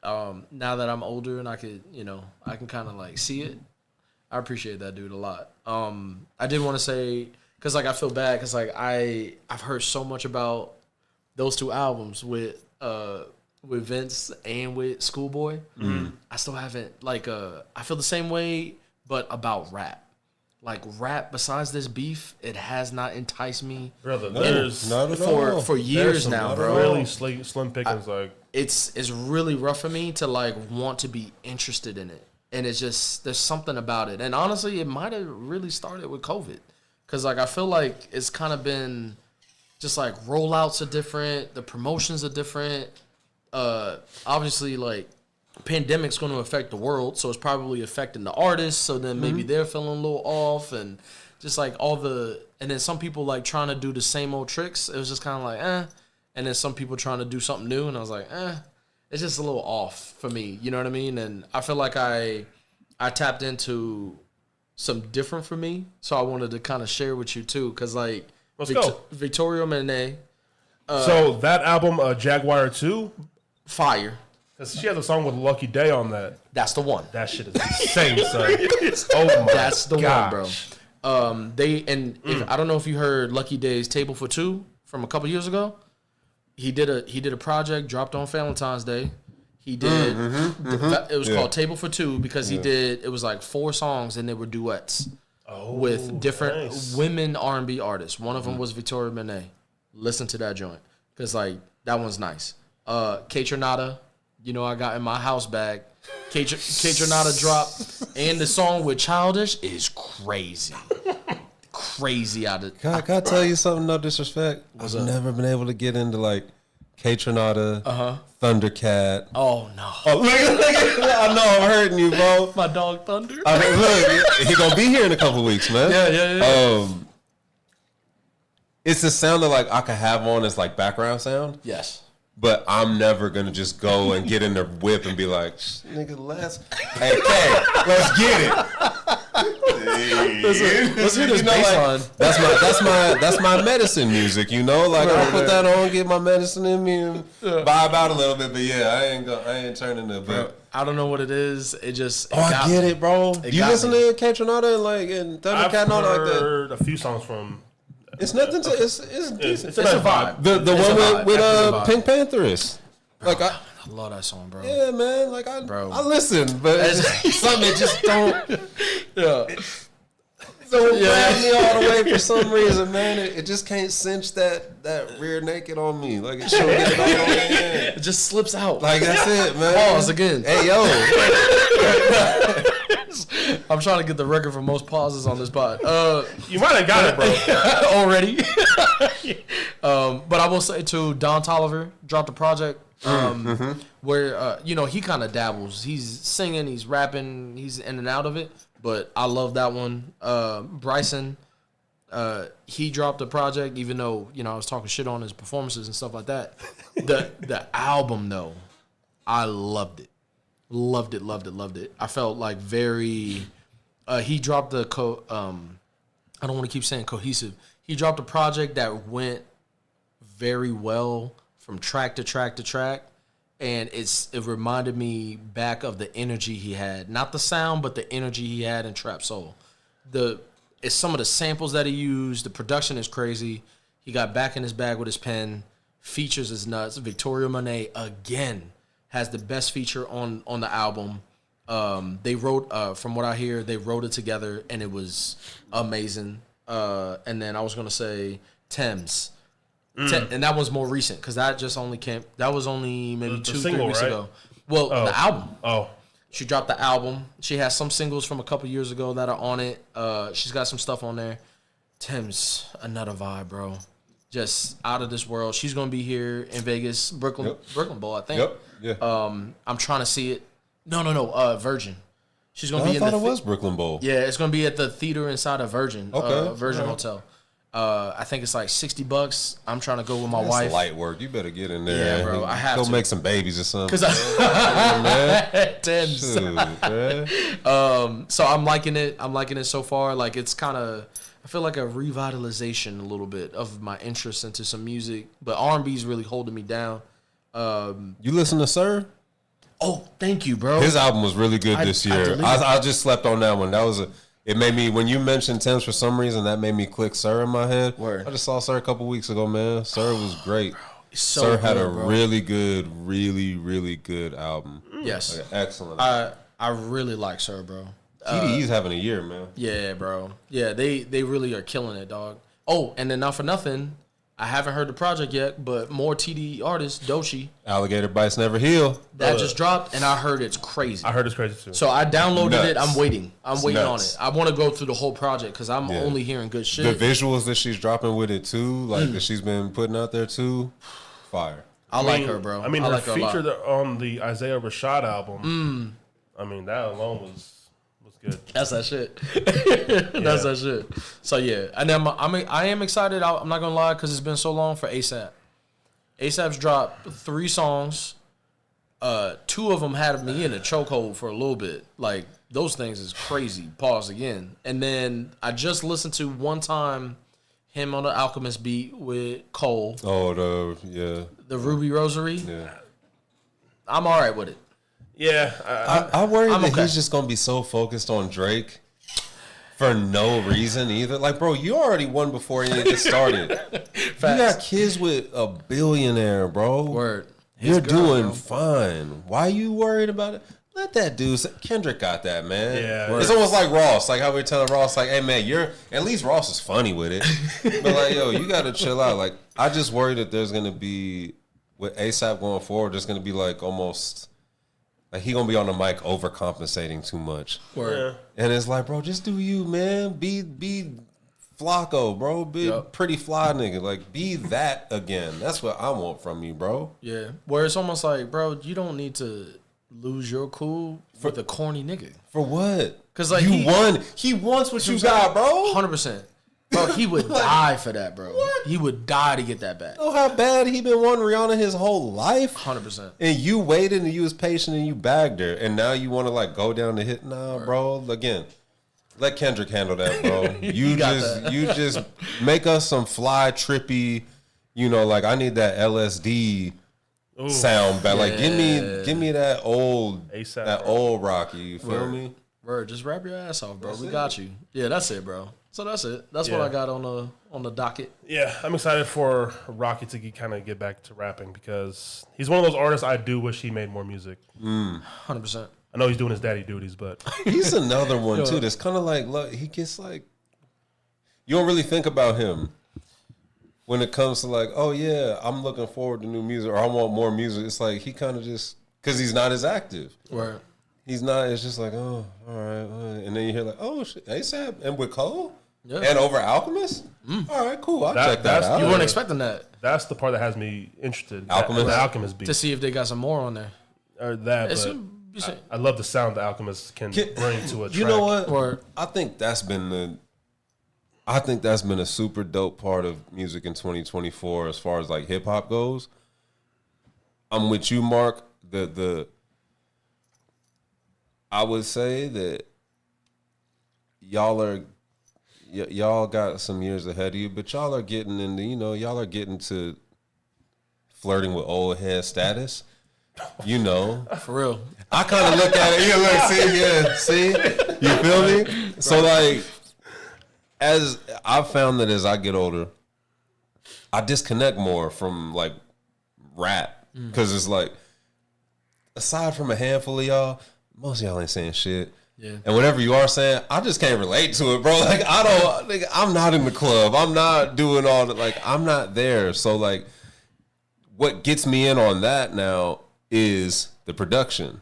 now that I'm older and I can kind of like see it. I appreciate that dude a lot. I did want to say, because like I feel bad because like I've heard so much about those two albums with Vince and with Schoolboy. I still haven't I feel the same way, but about rap. Like rap, besides this beef, it has not enticed me, brother. There's not at all. For years now, bro. Really slim pickings. It's really rough for me to like want to be interested in it, and it's just there's something about it. And honestly, it might have really started with COVID, because like I feel like it's kind of been just like rollouts are different, the promotions are different. Obviously, like pandemic's going to affect the world, so it's probably affecting the artists. So then maybe they're feeling a little off, and just like and then some people like trying to do the same old tricks. It was just kind of like and then some people trying to do something new, and I was like it's just a little off for me. You know what I mean? And I feel like I tapped into some different for me, so I wanted to kind of share with you too, because like. Let's go. Victoria Monet. So that album, Jaguar 2? Fire. Because she has a song with Lucky Day on that. That's the one. That shit is insane, son. Oh my That's the gosh. one, bro. I don't know if you heard Lucky Day's Table for Two from a couple years ago. He did a project, dropped on Valentine's Day. He did. It was called Table for Two because it was like 4 songs and they were duets. With different women R&B artists. One of them was Victoria Monet. Listen to that joint, because like that one's nice. Kate Renata, You know, I got in my house bag. K Tronada drop, and the song with Childish is crazy. Crazy out of. Can I tell you something? No disrespect. I've never been able to get into like K Tronada, Thundercat. Oh no! Oh, I know I'm hurting you, bro. My dog Thunder. Look, he gonna be here in a couple weeks, man. Yeah. It's the sound that like I could have on as like background sound. Yes. But I'm never gonna just go and get in the whip and be like, nigga, let's get it. Let's hear this bass line. That's my medicine music, you know. Like I'll put that on, get my medicine in me, and vibe out a little bit. But yeah, I ain't turning the. But I don't know what it is. It just. I get it, bro. You listen to K Tronada and Thundercat and all like that? I've heard a few songs from. It's nothing to. It's decent. It's a vibe. The one with Pink Pantheress. Like I love that song, bro. Yeah, man. Like I listen, but something that just don't. Don't grab me all the way for some reason, man. It just can't cinch that rear naked on me. Like it should get it all on the end. It just slips out. Like that's it, man. Pause again. Hey yo. I'm trying to get the record for most pauses on this pod. You might have got it, bro. Already. But I will say too, Don Toliver dropped a project where you know, he kind of dabbles. He's singing, he's rapping, he's in and out of it. But I love that one. Bryson, he dropped a project, even though, you know, I was talking shit on his performances and stuff like that. The album though, I loved it. Loved it. I felt like very. He dropped the I don't want to keep saying cohesive. He dropped a project that went very well from track to track to track, and it reminded me back of the energy he had, not the sound, but the energy he had in Trap Soul. It's some of the samples that he used. The production is crazy. He got back in his bag with his pen. Features is nuts. Victoria Monet again has the best feature on the album. They wrote, from what I hear, they wrote it together, and it was amazing. And then I was gonna say Thames, and that was more recent because that just only came. That was only maybe the 2-3 single, weeks right? ago. Well, the album. Oh, she dropped the album. She has some singles from a couple years ago that are on it. She's got some stuff on there. Thames, another vibe, bro. Just out of this world. She's gonna be here in Vegas, Brooklyn Bowl, I think. Yep. Yeah. I'm trying to see it. No. Virgin. She's gonna be in I thought it was Brooklyn Bowl. Yeah, it's gonna be at the theater inside of Virgin. Okay. Virgin Hotel. I think it's like $60. I'm trying to go with my wife. Light work. You better get in there. Yeah, bro. I have go to make some babies or something. Cause I Tens. Shoot, man. So I'm liking it. I'm liking it so far. Like it's kind of. I feel like a revitalization a little bit of my interest into some music, but R&B is really holding me down. You listen to Sir? Oh, thank you, bro. His album was really good this year. I just slept on that one. It made me, when you mentioned Thames for some reason, that made me click Sir in my head. Word. I just saw Sir a couple weeks ago, man. Sir was great. So Sir had good, a bro. really good, really good album. Yes. Like, excellent. I really like Sir, bro. TDE's having a year, man. Yeah, bro. Yeah, they really are killing it, dog. Oh, and then not for nothing, I haven't heard the project yet, but more TDE artists, Doechii. Alligator Bites Never Heal. That just dropped, and I heard it's crazy. I heard it's crazy too. So I downloaded it. Nuts. I'm waiting on nuts. it. I want to go through the whole project because I'm only hearing good shit. The visuals that she's dropping with it, too, like that she's been putting out there, too, fire. I like her, bro. I mean, her like her a lot. feature on the Isaiah Rashad album. I mean, that alone was good. That's that shit. That's that shit. So yeah, and then I am excited. I'm not gonna lie because it's been so long for ASAP. ASAP's dropped 3 songs. 2 of them had me in a chokehold for a little bit. Like those things is crazy. Pause again. And then I just listened to one time him on the Alchemist beat with Cole. Oh, the Ruby Rosary. Yeah. I'm all right with it. Yeah, I worry I'm that okay. he's just gonna be so focused on Drake for no reason either. Like, bro, you already won before you even started. You got kids with a billionaire, bro. Word. You're His girl, doing bro. fine. Why you worried about it? Let that dude. Kendrick got that, man. Yeah. It's almost like Ross. Like how we were telling Ross, like, hey man, at least Ross is funny with it. But like, yo, you gotta chill out. Like, I just worry that there's gonna be with ASAP going forward, there's gonna be like almost like he gonna be on the mic overcompensating too much. Yeah. And it's like, bro, just do you, man. Be Flacco, bro. Be pretty fly nigga. Like, be that again. That's what I want from you, bro. Yeah. Where it's almost like, bro, you don't need to lose your cool for the corny nigga. For what? Because like you won. He wants what you got, bro. 100%. Bro, he would die for that, bro. What? He would die to get that back. You know how bad he been wanting Rihanna his whole life? 100%. And you waited and you was patient and you bagged her. And now you want to like go down the hit? Nah, bro. Again, let Kendrick handle that, bro. You just make us some fly, trippy, like I need that LSD sound back. Like give me that old ASAP, that old Rocky. You feel me? Bro, just wrap your ass off, bro. We got you. Yeah, that's it, bro. So that's it. That's what I got on the docket. Yeah, I'm excited for Rocky to get back to rapping because he's one of those artists I do wish he made more music. 100%. I know he's doing his daddy duties, but he's another one too. That's kind of like, look, he gets like, you don't really think about him when it comes to like, oh yeah, I'm looking forward to new music or I want more music. It's like he kind of just because he's not as active. Right. He's not. It's just like, oh, all right, and then you hear like, oh shit, ASAP and with Cole, yeah, and over Alchemist. All right, cool. I'll check that out. You weren't expecting that. That's the part that has me interested. Alchemist, the Alchemist beat to see if they got some more on there. Or that, but I love the sound the Alchemist can bring to a track. You know what? Or I think that's been a super dope part of music in 2024 as far as like hip hop goes. I'm with you, Mark. I would say that y'all got some years ahead of you, but y'all are getting into, y'all are getting to flirting with old head status. For real. I kind of look at it. See, you feel me? So like, as I've found that as I get older, I disconnect more from like rap because it's like, aside from a handful of y'all, most of y'all ain't saying shit. Yeah. And whatever you are saying, I just can't relate to it, bro. Like I'm not in the club. I'm not doing all that. Like I'm not there. So like, what gets me in on that now is the production.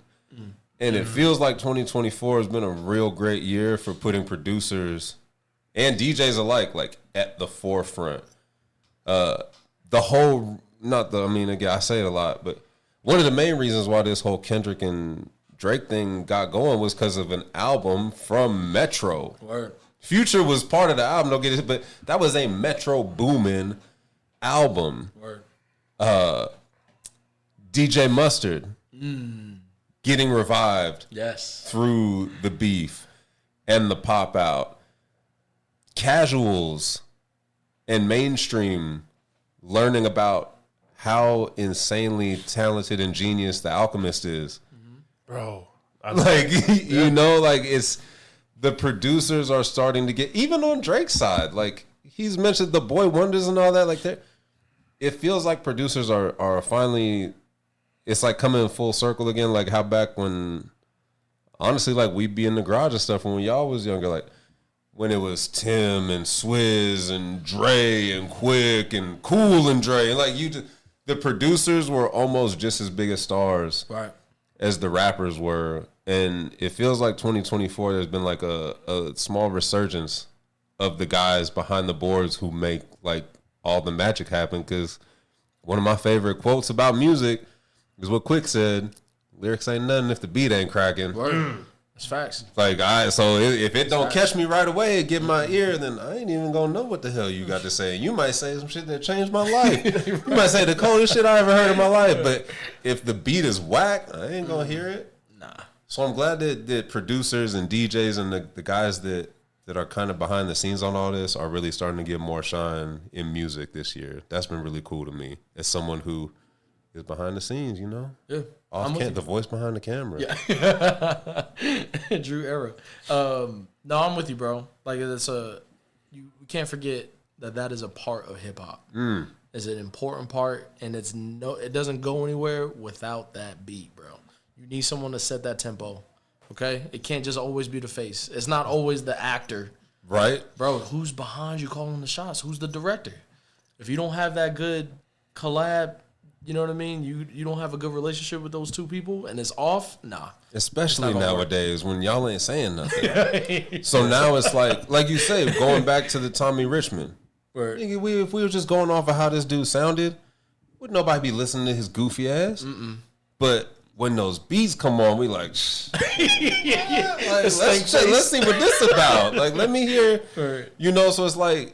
And it feels like 2024 has been a real great year for putting producers and DJs alike, like at the forefront. Again, I say it a lot, but one of the main reasons why this whole Kendrick and Drake thing got going was because of an album from Metro. Word. Future was part of the album, don't get it, but that was a Metro Boomin album. Word. DJ Mustard getting revived through the beef and the pop out. Casuals and mainstream learning about how insanely talented and genius the Alchemist is. Bro. It's the producers are starting to get, even on Drake's side, like he's mentioned the Boy Wonders and all that, like it feels like producers are finally, it's like coming full circle again, like how back when, honestly, like we'd be in the garage and stuff when y'all was younger, like when it was Tim and Swizz and Dre and Quick and Cool and Dre, and like the producers were almost just as big as stars as the rappers were. And it feels like 2024, there's been like a small resurgence of the guys behind the boards who make like all the magic happen. Because one of my favorite quotes about music is what Quick said: lyrics ain't nothing if the beat ain't cracking. That's facts. Like, so if it don't catch me right away and get my ear, then I ain't even gonna know what the hell you got to say. You might say some shit that changed my life. You might say the coldest shit I ever heard in my life. But if the beat is whack, I ain't gonna hear it. Nah. So I'm glad that producers and DJs and the guys that are kind of behind the scenes on all this are really starting to get more shine in music this year. That's been really cool to me as someone who is behind the scenes, Yeah. The voice behind the camera. Yeah. Drew Era. No, I'm with you, bro. Like it's you can't forget that is a part of hip hop. It's an important part, and it doesn't go anywhere without that beat, bro. You need someone to set that tempo. Okay? It can't just always be the face. It's not always the actor. Right? Bro, who's behind you calling the shots? Who's the director? If you don't have that good collab, you know what I mean? You don't have a good relationship with those two people and it's off, nah. Especially nowadays when y'all ain't saying nothing. So now it's like you say, going back to the Tommy Richmond. Right. Nigga, if we were just going off of how this dude sounded, would nobody be listening to his goofy ass? But when those beats come on, we like, let's see what this about. Like, let me hear, you know. So it's like,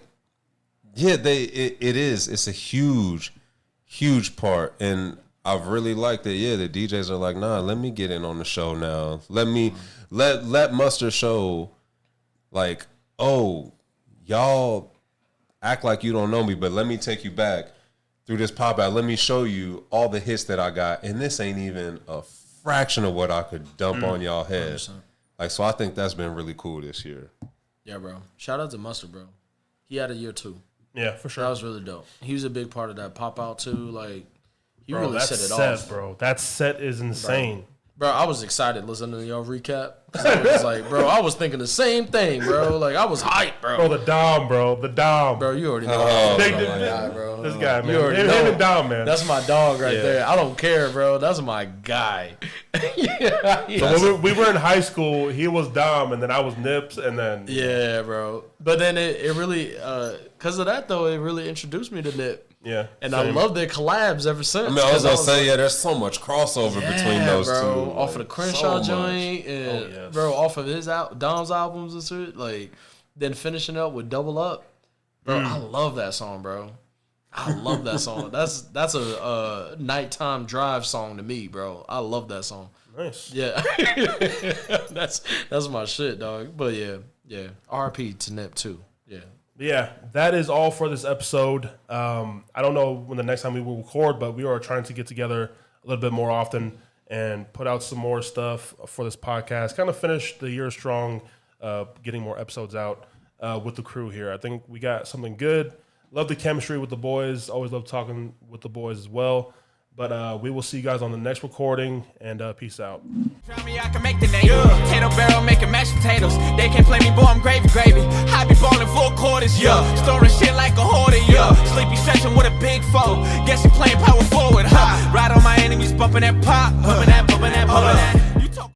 yeah, it's a huge part, and I've really liked it. Yeah, the DJs are like, nah, let me get in on the show now. Let me let Mustard show, like, oh, y'all act like you don't know me, but let me take you back through this pop out. Let me show you all the hits that I got, and this ain't even a fraction of what I could dump on y'all head. 100%. Like, so I think that's been really cool this year. Yeah, bro. Shout out to Mustard, bro. He had a year too. Yeah, for sure. That was really dope. He was a big part of that pop out too. Like, he really set it off, bro. That set is insane. Bro, I was excited listening to y'all recap. I was like, bro, I was thinking the same thing, bro. Like, I was hyped, bro. Bro, the Dom, bro. The Dom. Bro, you already know. Bro. This guy, man. You already him know. and Dom, man. That's my dog right there. I don't care, bro. That's my guy. So when we were in high school, he was Dom, and then I was Nips, and then... Yeah, bro. But then it really... Because of that, though, it really introduced me to Nip. Yeah. And same. I love their collabs ever since. I mean, I was going to say, yeah, there's so much crossover between those bro, two. Off of the Crenshaw joint, and bro, off of his Dom's albums and shit. Like, then finishing up with Double Up. Bro, I love that song, bro. I love that song. That's a nighttime drive song to me, bro. I love that song. Nice. Yeah. that's my shit, dog. But yeah. RP to Nip too. Yeah. Yeah, that is all for this episode. I don't know when the next time we will record, but we are trying to get together a little bit more often and put out some more stuff for this podcast. Kind of finish the year strong, getting more episodes out with the crew here. I think we got something good. Love the chemistry with the boys. Always love talking with the boys as well. But we will see you guys on the next recording, and peace out. Try me, I can make the name. Potato barrel making mashed potatoes. They can't play me, boy, I'm gravy. I be ballin' 4 quarters, storing shit like a hoarder, Sleepy stretching with a big foe. Guess you playing power forward, Ride on my enemies, bumping that pop,